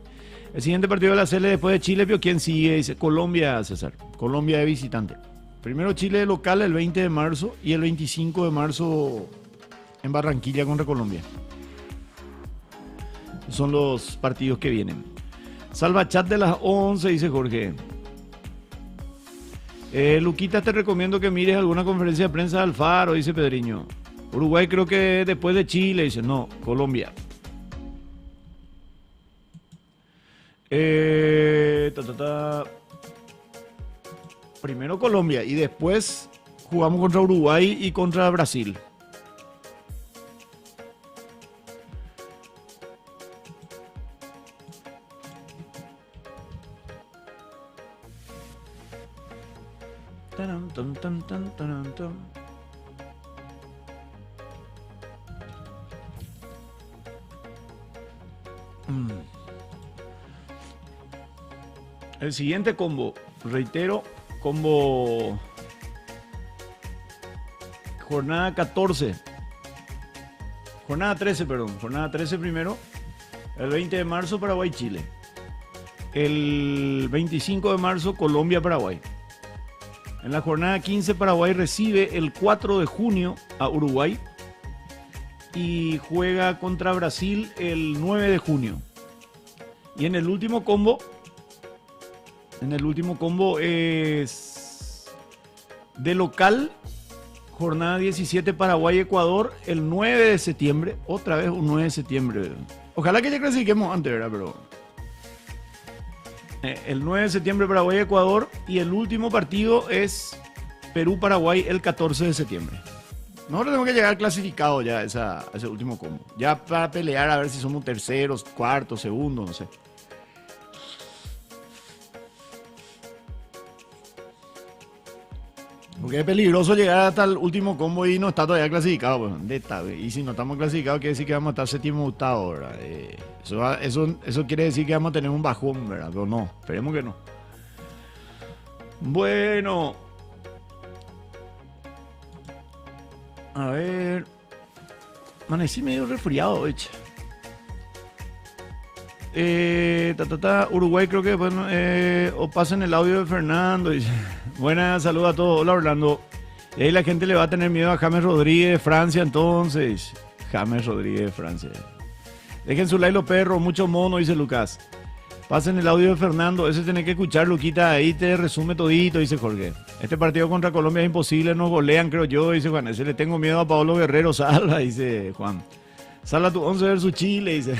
Speaker 1: El siguiente partido de la CL después de Chile, pero ¿quién sigue? Dice Colombia, César. Colombia de visitante. Primero Chile de local el 20 de marzo y el 25 de marzo en Barranquilla contra Colombia. Son los partidos que vienen. Salva chat de las 11, dice Jorge. Luquita, te recomiendo que mires alguna conferencia de prensa de Alfaro, dice Pedriño. Uruguay creo que después de Chile, dice, no, Colombia. Primero Colombia y después jugamos contra Uruguay y contra Brasil. El siguiente combo, reitero, combo jornada 14, jornada 13, perdón, jornada 13 primero, el 20 de marzo Paraguay-Chile, el 25 de marzo Colombia-Paraguay, En la jornada 15 Paraguay recibe el 4 de junio a Uruguay y juega contra Brasil el 9 de junio. Y en el último combo es de local, jornada 17 Paraguay-Ecuador el 9 de septiembre. Otra vez un 9 de septiembre. Ojalá que ya clasifiquemos antes, ¿verdad? Pero el 9 de septiembre Paraguay-Ecuador y el último partido es Perú-Paraguay el 14 de septiembre. Nosotros tenemos que llegar clasificados ya a ese último combo. Ya para pelear a ver si somos terceros, cuartos, segundos, no sé. Porque es peligroso llegar hasta el último combo y no está todavía clasificado. Pues. Y si no estamos clasificados, quiere decir que vamos a estar séptimo octavo, ¿verdad? Eso quiere decir que vamos a tener un bajón, ¿verdad? Pero no, esperemos que no. Bueno. A ver. Amanecí medio resfriado, eche. Uruguay creo que bueno, o pasen el audio de Fernando. Dice. Buenas, saludos a todos. Hola Orlando. Y ahí la gente le va a tener miedo a James Rodríguez de Francia entonces. James Rodríguez de Francia. Dejen su like los perros, mucho mono, dice Lucas. Pasen el audio de Fernando, ese tenés que escuchar, Luquita, ahí te resume todito, dice Jorge. Este partido contra Colombia es imposible, nos golean, creo yo, dice Juan. Ese le tengo miedo a Pablo Guerrero, Salva, dice Juan. Salva tu 11 versus Chile, dice.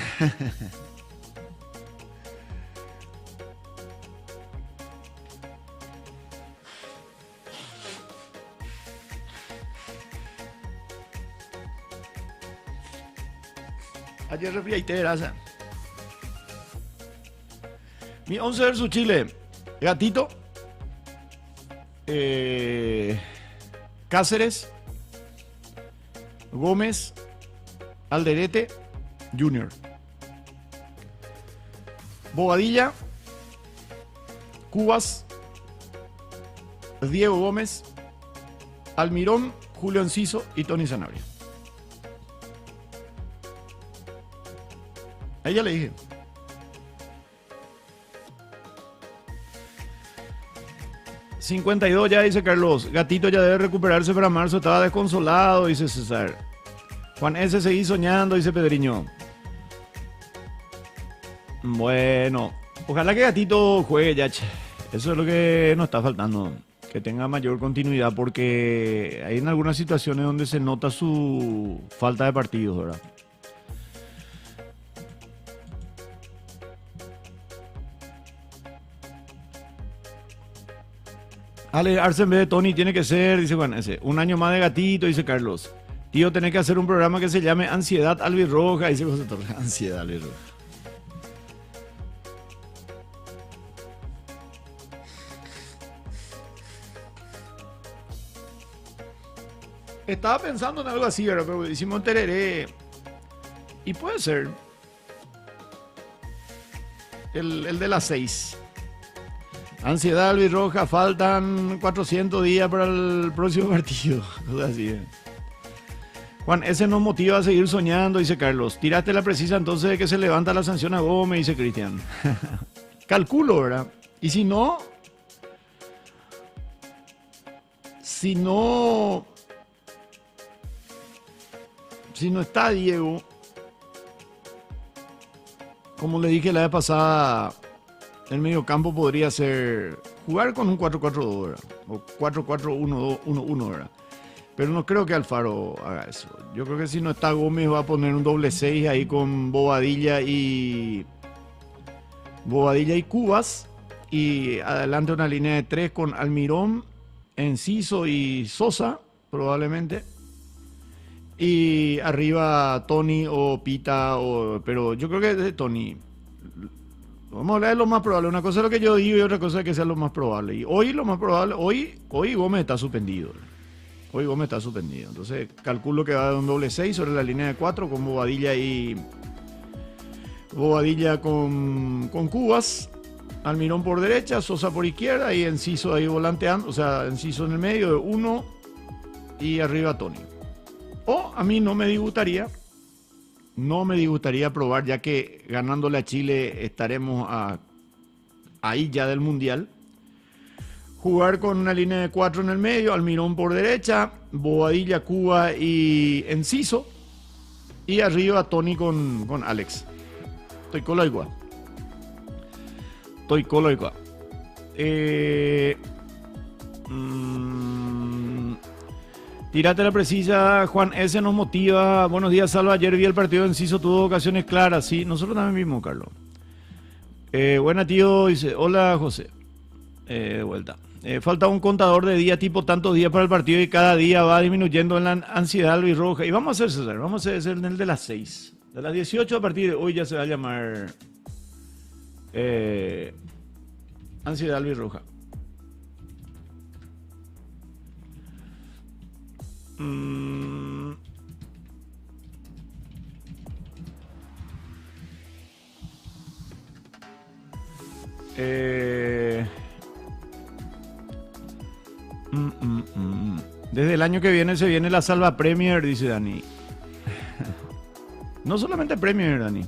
Speaker 1: Ayer refriaité, gracias. Mi 11 versus Chile. Gatito. Cáceres. Gómez. Alderete. Junior. Bobadilla. Cubas. Diego Gómez. Almirón. Julio Enciso y Tony Sanabria. Ahí ya le dije. $52 ya, dice Carlos. Gatito ya debe recuperarse para marzo. Estaba desconsolado, dice César. Juan S. seguí soñando, dice Pedriño. Bueno, ojalá que Gatito juegue ya. Eso es lo que nos está faltando. Que tenga mayor continuidad porque hay en algunas situaciones donde se nota su falta de partidos, ¿verdad? Ale Arce en vez de Tony tiene que ser, dice Juan ese. Un año más de Gatito, dice Carlos. Tío, tenés que hacer un programa que se llame Ansiedad Albirroja, dice José Torres. Ansiedad Albirroja. Estaba pensando en algo así, ¿verdad? Pero hicimos tereré. Y puede ser. El de las 6. Ansiedad albirroja, faltan 400 días para el próximo partido. Cosas así. Juan, ese nos motiva a seguir soñando, dice Carlos. Tiraste la precisa entonces de que se levanta la sanción a Gómez, dice Cristian. Calculo, ¿verdad? Y si no está Diego, como le dije la vez pasada, el mediocampo podría ser jugar con un 4-4-2, ¿verdad? O 4-4-1-1, ¿verdad? Pero no creo que Alfaro haga eso. Yo creo que si no está Gómez va a poner un doble 6 ahí con Bobadilla y Cubas. Y adelante una línea de 3 con Almirón, Enciso y Sosa, probablemente. Y arriba Tony o Pita, pero yo creo que es Tony. Vamos a hablar de lo más probable. Una cosa es lo que yo digo y otra cosa es que sea lo más probable. Y hoy lo más probable, hoy Gómez está suspendido. Hoy Gómez está suspendido. Entonces calculo que va a dar un doble 6 sobre la línea de 4 con Bobadilla con Cubas. Almirón por derecha, Sosa por izquierda y Enciso ahí volanteando. O sea, Enciso en el medio de 1 y arriba Tony. O a mí no me disgustaría probar, ya que ganándole a Chile estaremos ahí ya del Mundial, jugar con una línea de 4 en el medio, Almirón por derecha, Bobadilla, Cuba y Enciso. Y arriba Tony con Alex. Estoy con lo igual. Tírate la precisa, Juan S. nos motiva. Buenos días, Salva. Ayer vi el partido de Enciso, tuvo ocasiones claras. Sí, nosotros también vimos, Carlos. Buena, tío. Dice, hola, José. De vuelta. Falta un contador de día, tipo tantos días para el partido y cada día va disminuyendo en la ansiedad albirroja. Y vamos a hacer, César, vamos a hacer el de las 6. De las 18 a partir de hoy ya se va a llamar ansiedad albirroja. Desde el año que viene se viene la Salva Premier, dice Dani. No solamente Premier, Dani.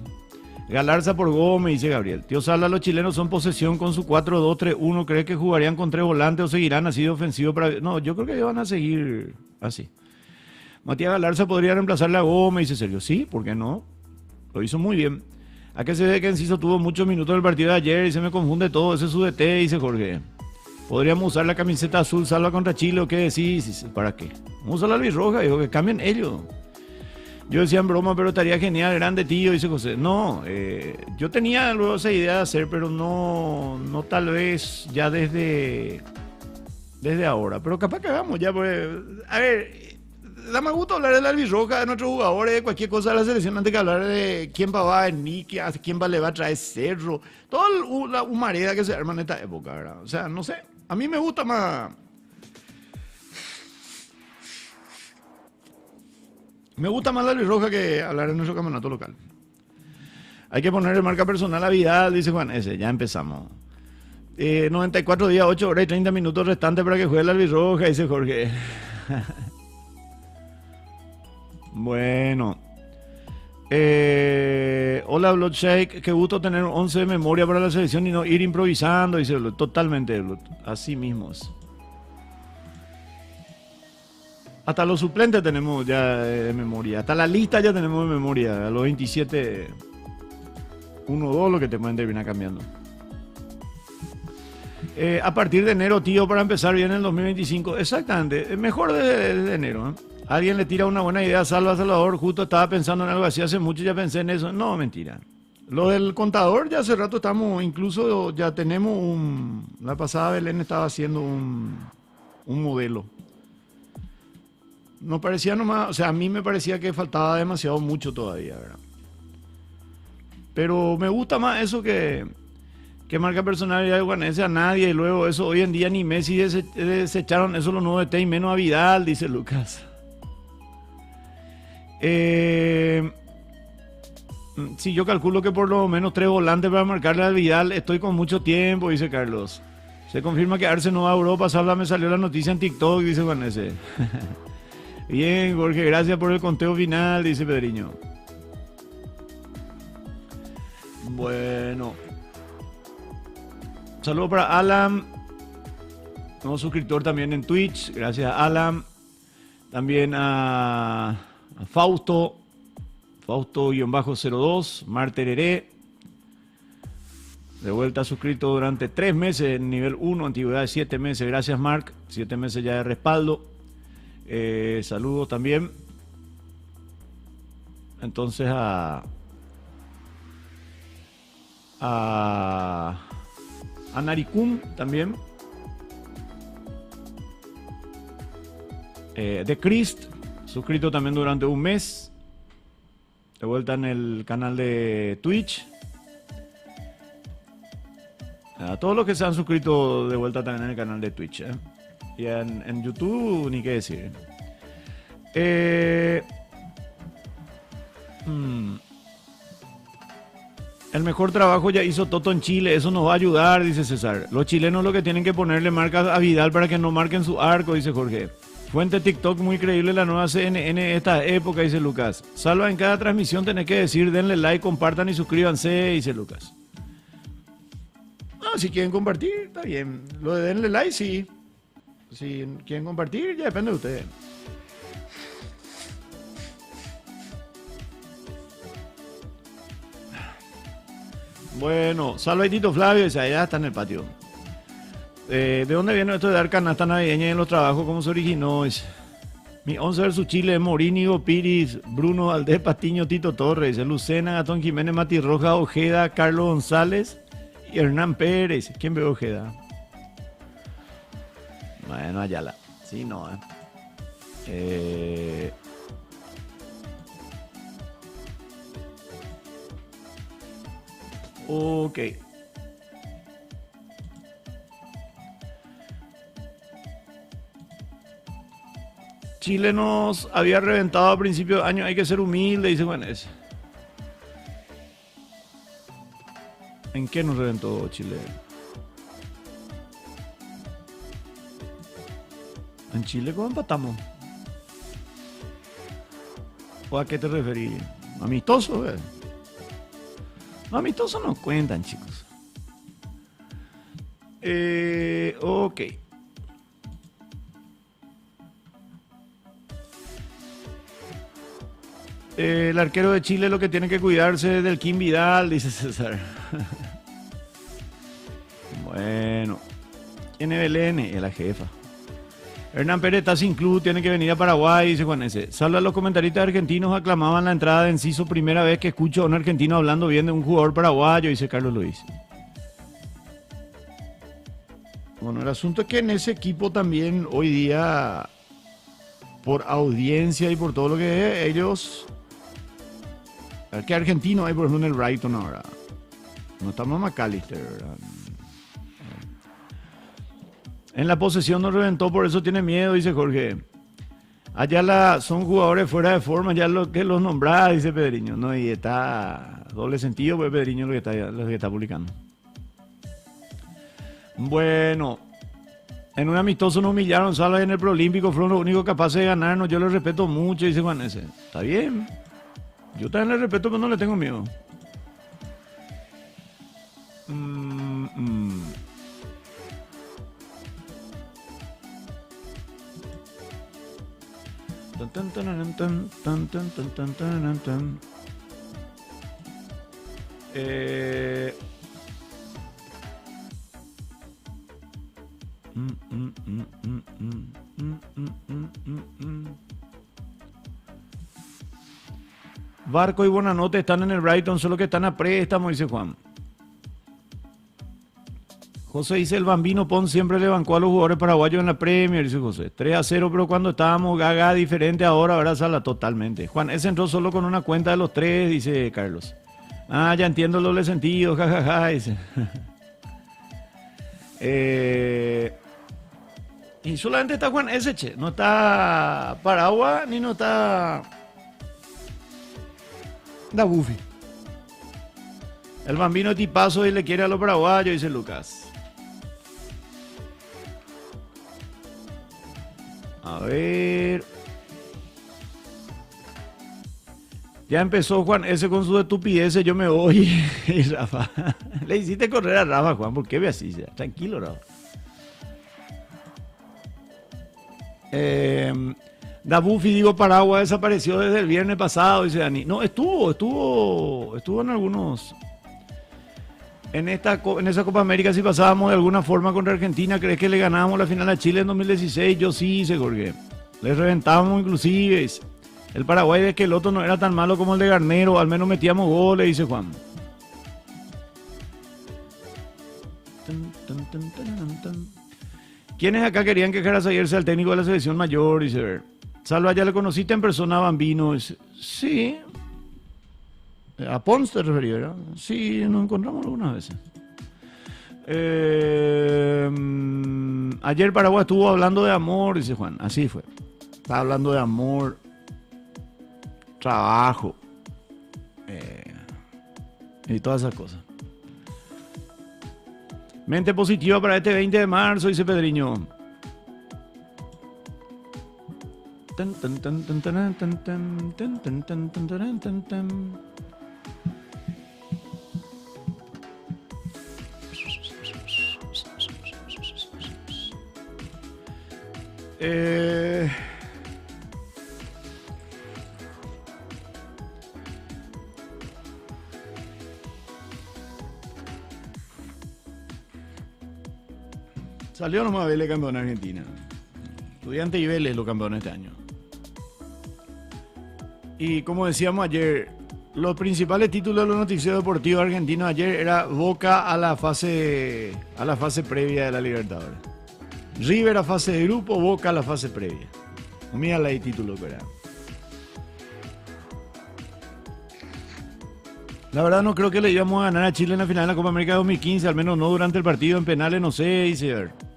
Speaker 1: Galarza por Gómez, dice Gabriel. Tío Salva, los chilenos son posesión con su 4-2-3-1. ¿Crees que jugarían con 3 volantes o seguirán así de ofensivo? No, yo creo que van a seguir así. Matías Galarza podría reemplazarle a Gómez, dice Sergio. Sí, ¿por qué no? Lo hizo muy bien. ¿A qué se ve que Enciso tuvo muchos minutos del partido de ayer y se me confunde todo? Ese es su DT, dice Jorge. ¿Podríamos usar la camiseta azul, Salva contra Chile o qué decís? ¿Para qué? Vamos a usar la albirroja, dijo, que cambien ellos. Yo decía en broma, pero estaría genial, grande tío, dice José. No, yo tenía luego esa idea de hacer, pero no tal vez ya desde ahora. Pero capaz que hagamos ya, pues, a ver, da más gusto hablar de la albirroja, de nuestros jugadores, de cualquier cosa de la selección, antes que hablar de quién va a venir, quién le va a traer Cerro. Toda la humareda que se arma en esta época, ¿verdad? O sea, no sé, a mí me gusta más... Me gusta más la albirroja que hablar de nuestro campeonato local. Hay que ponerle marca personal a Vidal, dice Juan S. Ya empezamos. 94 días, 8 horas y 30 minutos restantes para que juegue la albirroja, dice Jorge. Bueno. Hola, Bloodshake. Qué gusto tener 11 de memoria para la selección y no ir improvisando, dice Blood. Totalmente, Blood. Así mismo es. Hasta los suplentes tenemos ya de memoria. Hasta la lista ya tenemos de memoria. A los 27, 1-2 lo que te pueden terminar cambiando. A partir de enero, tío, para empezar bien el 2025. Exactamente. Mejor de enero. ¿Eh? Alguien le tira una buena idea a Salva Salvador. Justo estaba pensando en algo así hace mucho. Ya pensé en eso. No, mentira. Lo del contador, ya hace rato estamos. Incluso ya tenemos la pasada Belén estaba haciendo un modelo. No parecía nomás, o sea, a mí me parecía que faltaba demasiado mucho todavía, ¿verdad? Pero me gusta más eso que marca personalidad de Juanese a nadie. Y luego eso, hoy en día ni Messi desecharon eso los nuevos de T y menos a Vidal, dice Lucas. Sí, yo calculo que por lo menos 3 volantes para marcarle a Vidal. Estoy con mucho tiempo, dice Carlos. Se confirma que Arce no va a Europa. Salva, me salió la noticia en TikTok, dice Juanese. Bien, Jorge, gracias por el conteo final, dice Pedriño. Bueno. Saludos para Alan, nuevo suscriptor también en Twitch. Gracias, Alan. También a Fausto. Fausto-02, Mar Tereré. De vuelta suscrito durante 3 meses en nivel 1, antigüedad de 7 meses. Gracias, Mark. 7 meses ya de respaldo. Saludos también. Entonces a Naricum también. De Christ, suscrito también durante 1 mes. De vuelta en el canal de Twitch. A todos los que se han suscrito de vuelta también en el canal de Twitch. Y en YouTube, ni qué decir. El mejor trabajo ya hizo Toto en Chile. Eso nos va a ayudar, dice César. Los chilenos lo que tienen que ponerle marcas a Vidal para que no marquen su arco, dice Jorge. Fuente TikTok muy creíble la nueva CNN esta época, dice Lucas. Salva, en cada transmisión tenés que decir denle like, compartan y suscríbanse, dice Lucas. No, si quieren compartir, está bien. Lo de denle like, sí. Si quieren compartir, ya depende de ustedes. Bueno, salve Tito Flavio, dice, allá está en el patio. ¿De dónde viene esto de dar canasta navideña en los trabajos? ¿Cómo se originó? Mi 11 versus Chile, Morínigo, Piris, Bruno Valdés, Patiño, Tito Torres, Lucena, Gastón Jiménez, Mati Roja, Ojeda, Carlos González y Hernán Pérez. ¿Quién ve Ojeda? Bueno, Ayala. Sí, no, Ok. Chile nos había reventado a principios de año, hay que ser humilde, dice Juanes. ¿En qué nos reventó Chile? ¿En Chile cómo empatamos? ¿O a qué te referís? ¿Amistoso? No, amistosos no cuentan, chicos. Ok. El arquero de Chile lo que tiene que cuidarse es del Kim Vidal, dice César. Bueno. Tiene Belén, es la jefa. Hernán Pérez está sin club, tiene que venir a Paraguay, dice Juan S. Salvo a los comentaristas argentinos aclamaban la entrada de Enciso, primera vez que escucho a un argentino hablando bien de un jugador paraguayo, dice Carlos Luis. Bueno, el asunto es que en ese equipo también hoy día, por audiencia y por todo lo que es, ellos... A ver, ¿qué argentino hay por ejemplo en el Brighton ahora? No estamos en McAllister, ¿verdad? En la posesión nos reventó, por eso tiene miedo, dice Jorge. Allá son jugadores fuera de forma, ya lo que los nombraba, dice Pedriño. No, y está doble sentido, pues Pedriño lo que está publicando. Bueno, en un amistoso nos humillaron, Salas en el Prolímpico, fueron los únicos capaces de ganarnos. Yo les respeto mucho, dice Juan S. Está bien. Yo también les respeto, pero no le tengo miedo. Barco y Bonanote están en el Brighton, solo que están a préstamo, dice Juan. José dice, el Bambino Pons siempre le bancó a los jugadores paraguayos en la Premier, dice José. 3-0, pero cuando estábamos gaga diferente ahora, ahora sala totalmente. Juan, ese entró solo con una cuenta de los tres, dice Carlos. Ah, ya entiendo el doble sentido, jajaja, dice. Y solamente está Juan Eseche, no está Paraguay ni no está Da Buffy. El Bambino tipazo y le quiere a los paraguayos, dice Lucas. A ver. Ya empezó Juan ese con su estupidez, yo me voy. Y Rafa, le hiciste correr a Rafa, Juan, ¿por qué ve así? Tranquilo, Rafa. Da Buffy, digo, Paraguay desapareció desde el viernes pasado, dice Dani. No, estuvo en algunos... En esa Copa América, si pasábamos de alguna forma contra Argentina, ¿crees que le ganábamos la final a Chile en 2016? Yo sí, dice Jorge. Le reventábamos inclusive. El Paraguay de Esqueloto no era tan malo como el de Garnero, al menos metíamos goles, dice Juan. ¿Quiénes acá querían que Jarasayer sea el técnico de la selección mayor? Dice ver. Salva, ¿ya le conociste en persona a Bambino? Dice, sí. A Pons te refería, ¿verdad? Sí, nos encontramos algunas veces. Ayer Paraguay estuvo hablando de amor, dice Juan. Así fue. Estaba hablando de amor, trabajo y todas esas cosas. Mente positiva para este 20 de marzo, dice Pedriño. Eh, Salió nomás Vélez campeón de Argentina. Estudiantes y Vélez los campeones este año. Y como decíamos ayer, los principales títulos de los noticieros deportivos argentinos ayer era Boca a la fase previa de la Libertadores. River a fase de grupo, Boca a la fase previa. Mira ahí título que era. La verdad no creo que le íbamos a ganar a Chile en la final de la Copa América de 2015, al menos no durante el partido, en penales no sé, dice a ver.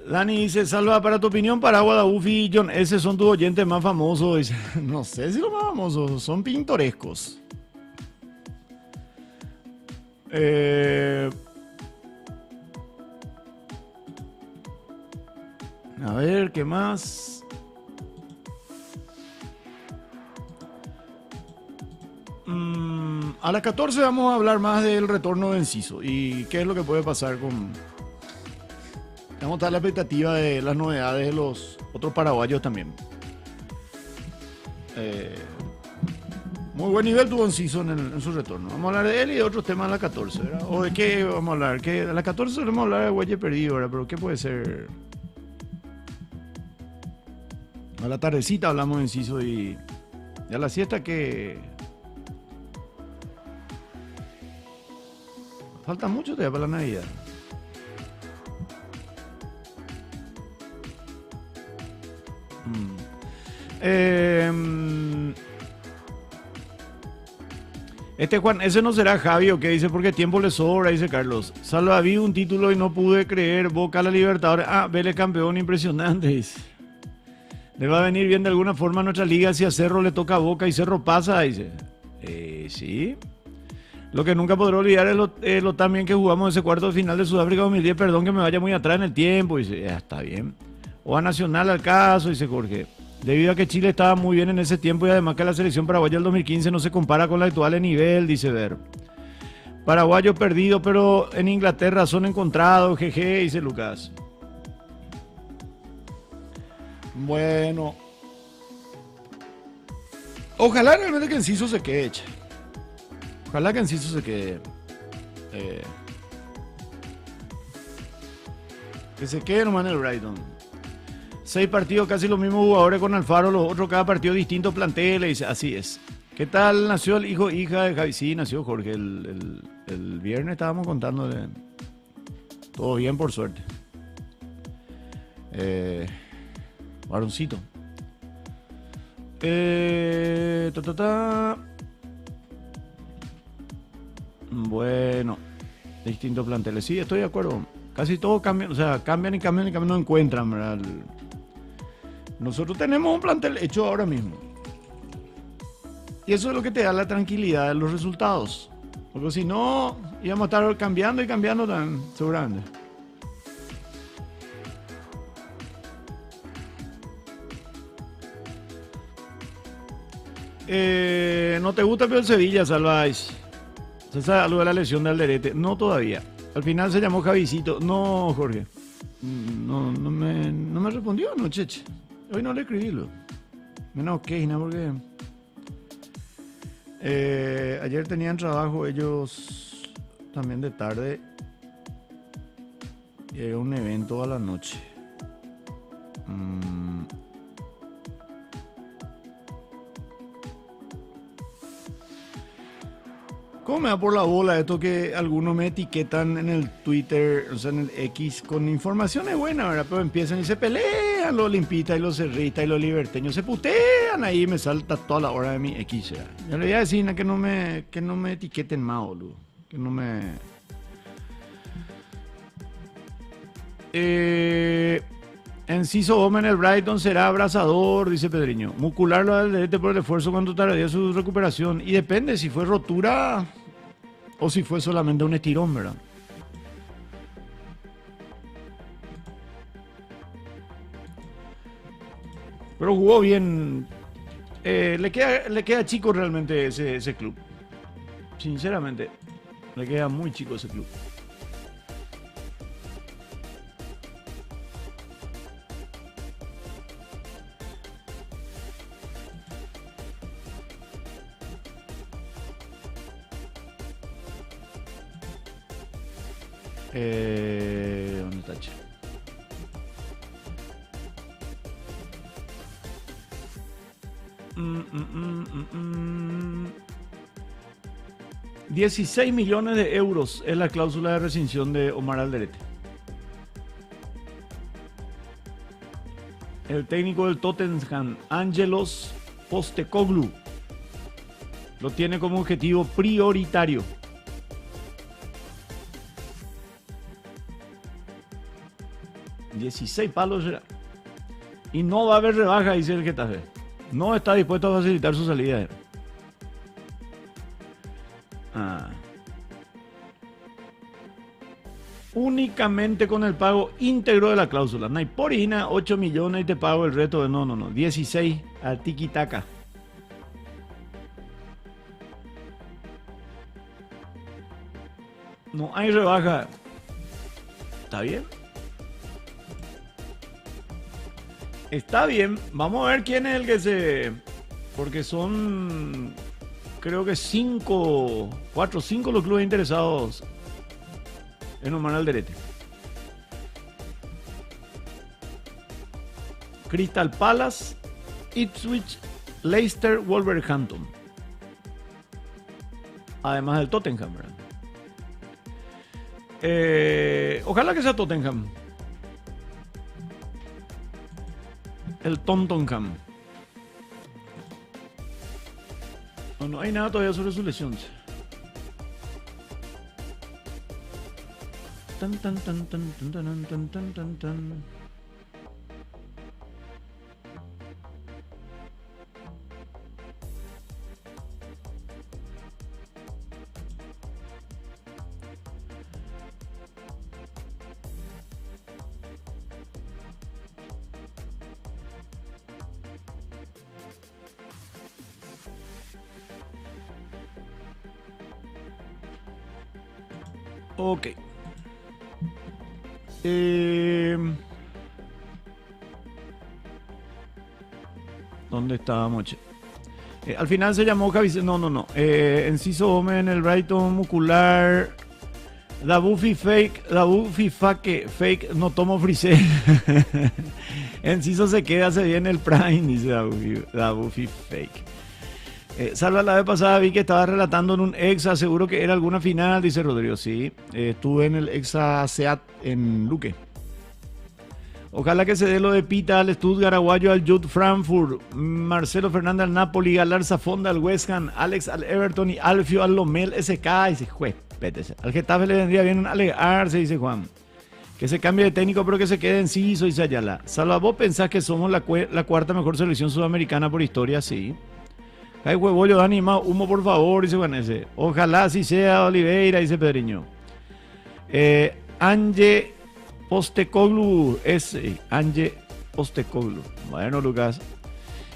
Speaker 1: Dani dice, Salva, para tu opinión, Paraguay, Buffy y John S. son tus oyentes más famosos. Dice, no sé si los más famosos, son pintorescos. A ver, ¿qué más? A las 14 vamos a hablar más del retorno de Enciso y qué es lo que puede pasar con... Vamos a estar a la expectativa de las novedades de los otros paraguayos también. Muy buen nivel tuvo Enciso en su retorno. Vamos a hablar de él y de otros temas a las 14, ¿verdad? ¿O de qué vamos a hablar? Que a las 14 solemos hablar de Güelle perdido, ¿verdad? Pero ¿qué puede ser? A la tardecita hablamos de Enciso y a la siesta que... Falta mucho todavía para la Navidad. Juan, ese no será Javi o qué dice, porque tiempo le sobra, dice Carlos. Salva, vi un título y no pude creer. Boca a la Libertadores. Vélez campeón, impresionante, dice. Le va a venir bien de alguna forma a nuestra liga si a Cerro le toca a Boca y Cerro pasa, dice. Sí. Lo que nunca podré olvidar es lo también que jugamos ese cuarto de final de Sudáfrica 2010. Perdón que me vaya muy atrás en el tiempo, dice. Ya está bien. O a Nacional al caso, dice Jorge. Debido a que Chile estaba muy bien en ese tiempo y además que la selección paraguaya del 2015 no se compara con la actual en nivel, dice Ver. Paraguayo perdido, pero en Inglaterra son encontrados, jeje, dice Lucas. Bueno. Ojalá realmente que Enciso se quede, che. Ojalá que Enciso se quede. Que se quede nomás en el Brighton. 6 partidos, casi los mismos jugadores con Alfaro, los otros cada partido distintos planteles, dice, así es. ¿Qué tal nació el hija de Javi? Sí, nació Jorge, el viernes estábamos contándole. Todo bien, por suerte. Varoncito. Bueno, distintos planteles. Sí, estoy de acuerdo. Casi todos cambian, o sea, cambian y no encuentran, ¿verdad? Nosotros tenemos un plantel hecho ahora mismo. Y eso es lo que te da la tranquilidad de los resultados. Porque si no, íbamos a estar cambiando y cambiando tan seguramente. ¿No te gusta el Sevilla, Salváis? ¿Se sabe algo de la lesión de Alderete? No todavía. Al final se llamó Javicito. No, Jorge. No me respondió anoche. Hoy no le escribí. Menos queja, porque... ayer tenían trabajo ellos también de tarde. Y era un evento a la noche. ¿Cómo me da por la bola esto que algunos me etiquetan en el Twitter, o sea, en el X, con informaciones buenas, ¿verdad? Pero empiezan y se pelean los limpistas y los cerristas y los liberteños, se putean ahí y me salta toda la hora de mi X, ¿verdad? Yo le voy a decir que no me etiqueten más, boludo. Que no me... Enciso Gómez en el Brighton será abrazador, dice Pedriño. Muscularlo al derecho por el esfuerzo cuando tardía su recuperación. Y depende si fue rotura o si fue solamente un estirón, ¿verdad? Pero jugó bien. Le queda chico realmente ese club. Sinceramente, le queda muy chico ese club. ¿Dónde está? Che? Mm, mm, mm, mm, mm. 16 millones de euros es la cláusula de rescisión de Omar Alderete. El técnico del Tottenham, Angelos Postecoglou, lo tiene como objetivo prioritario. $16 será. Y no va a haber rebaja, dice el Getafe. No está dispuesto a facilitar su salida. Únicamente con el pago íntegro de la cláusula. No hay por Ina, 8 millones y te pago el resto de no. 16 al tiki-taka. No hay rebaja. ¿Está bien? Está bien. Vamos a ver quién es el que se... Porque son... Creo que 4 o 5 los clubes interesados en Omar Alderete. Crystal Palace, Ipswich, Leicester, Wolverhampton. Además del Tottenham, ¿verdad? Ojalá que sea Tottenham. El Tottenham. No hay nada todavía sobre su lesión. Tan, tan, tan, tan, tan, tan, tan, tan, tan, tan. Ok. ¿Dónde estábamos? Al final se llamó Javi. No. Enciso Gómez en el Brighton muscular. Dabufi fake. No tomo frisé. Enciso se queda, se viene el Prime, dice Dabufi fake. Salva, la vez pasada vi que estaba relatando en un Exa, seguro que era alguna final, dice Rodrigo. Sí, estuve en el Exa SEAT en Luque. Ojalá que se dé lo de Pita al Stuttgart, Aguayo al Jude Frankfurt, Marcelo Fernández al Napoli, Galarza Fonda al West Ham, Alex al Everton y Alfio al Lomel SK. Dice, juez, pétese. Al Getafe le vendría bien un alegarse, dice Juan. Que se cambie de técnico, pero que se quede en Ciso, dice Ayala. Salva, ¿vos pensás que somos la cuarta mejor selección sudamericana por historia? Sí. Ay, huevollo, Dani, más humo, por favor, dice Juanese. Ojalá así sea, Oliveira, dice Pedriño. Ange Postecoglou, Ange Postecoglou. Bueno, Lucas.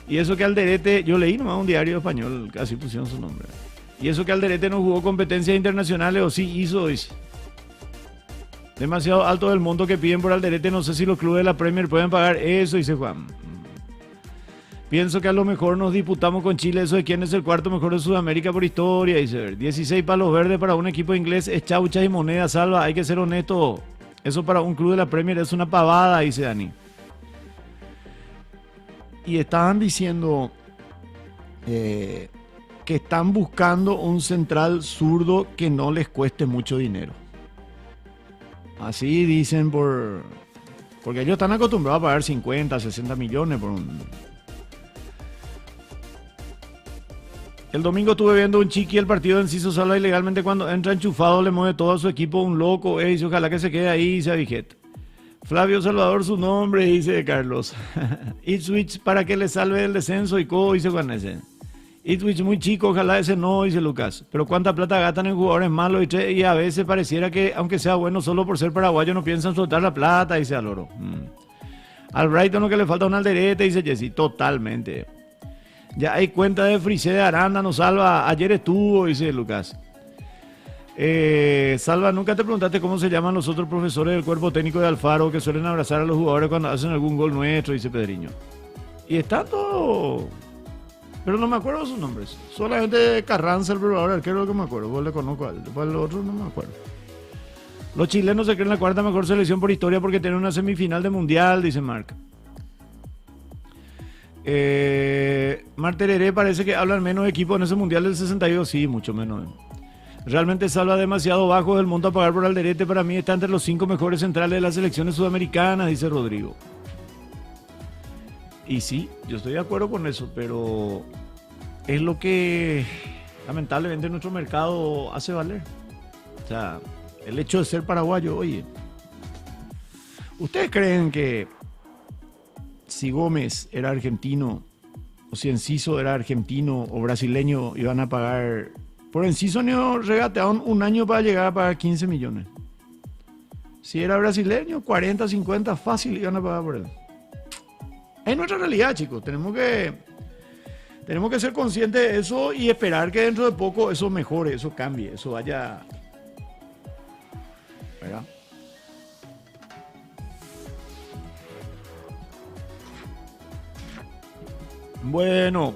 Speaker 1: Y eso que Alderete, yo leí nomás un diario español, casi pusieron su nombre. Y eso que Alderete no jugó competencias internacionales, o sí hizo, dice. Demasiado alto del monto que piden por Alderete, no sé si los clubes de la Premier pueden pagar eso, dice Juan. Pienso que a lo mejor nos disputamos con Chile eso de quién es el cuarto mejor de Sudamérica por historia, dice. 16 palos verdes para un equipo inglés es chaucha y moneda, Salva, hay que ser honesto. Eso para un club de la Premier es una pavada, dice Dani. Y estaban diciendo que están buscando un central zurdo que no les cueste mucho dinero. Así dicen porque ellos están acostumbrados a pagar 50, 60 millones por un... El domingo estuve viendo un chiqui el partido de Enciso Salva ilegalmente cuando entra enchufado le mueve todo a su equipo un loco. Dice, ojalá que se quede ahí, dice Avijet. Flavio Salvador su nombre, dice Carlos. Ipswich para que le salve del descenso y co, dice Juanese. Ipswich muy chico, ojalá ese no, dice Lucas. Pero cuánta plata gastan en jugadores malos y a veces pareciera que aunque sea bueno solo por ser paraguayo no piensan soltar la plata, dice Aloro. Al Brighton lo que le falta un Alderete, dice Jessy, totalmente. Ya hay cuenta de Frisé de Aranda, nos Salva. Ayer estuvo, dice Lucas. Salva, ¿nunca te preguntaste cómo se llaman los otros profesores del cuerpo técnico de Alfaro que suelen abrazar a los jugadores cuando hacen algún gol nuestro? Dice Pedriño. Y está todo... Pero no me acuerdo sus nombres. Solamente Carranza, el probador arquero, lo que me acuerdo. Vos le conozco a él. Después el otro no me acuerdo. Los chilenos se creen la cuarta mejor selección por historia porque tienen una semifinal de mundial, dice Marc. Martereré parece que hablan menos equipos en ese mundial del 62, sí, mucho menos. Realmente se habla demasiado bajo del monto a pagar por Alderete. Para mí está entre los 5 mejores centrales de las selecciones sudamericanas, dice Rodrigo. Y sí, yo estoy de acuerdo con eso, pero es lo que lamentablemente nuestro mercado hace valer. O sea, el hecho de ser paraguayo, oye, ¿ustedes creen que si Gómez era argentino, o si Enciso era argentino o brasileño, iban a pagar? Por Enciso no regatearon un año para llegar a pagar 15 millones. Si era brasileño, 40, 50, fácil iban a pagar por él. Es nuestra realidad, chicos. Tenemos que ser conscientes de eso y esperar que dentro de poco eso mejore, eso cambie, eso vaya. ¿Verdad? Bueno,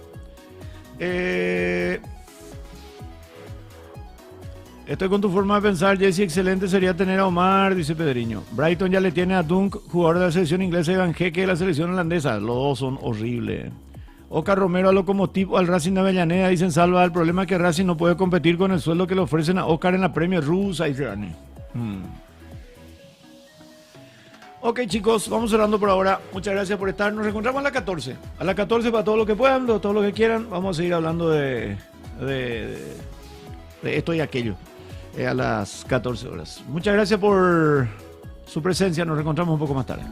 Speaker 1: estoy con tu forma de pensar, Jesse. Excelente sería tener a Omar, dice Pedriño. Brighton ya le tiene a Dunk, jugador de la selección inglesa, y Van Jeque de la selección holandesa. Los dos son horribles. Oscar Romero a Lokomotiv o al Racing de Avellaneda, dicen Salva. El problema es que Racing no puede competir con el sueldo que le ofrecen a Oscar en la Premier rusa, dice Dani. Ok, chicos, vamos cerrando por ahora. Muchas gracias por estar. Nos reencontramos a las 14. A las 14 para todo lo que puedan, todo lo que quieran. Vamos a seguir hablando de esto y aquello a las 14 horas. Muchas gracias por su presencia. Nos reencontramos un poco más tarde.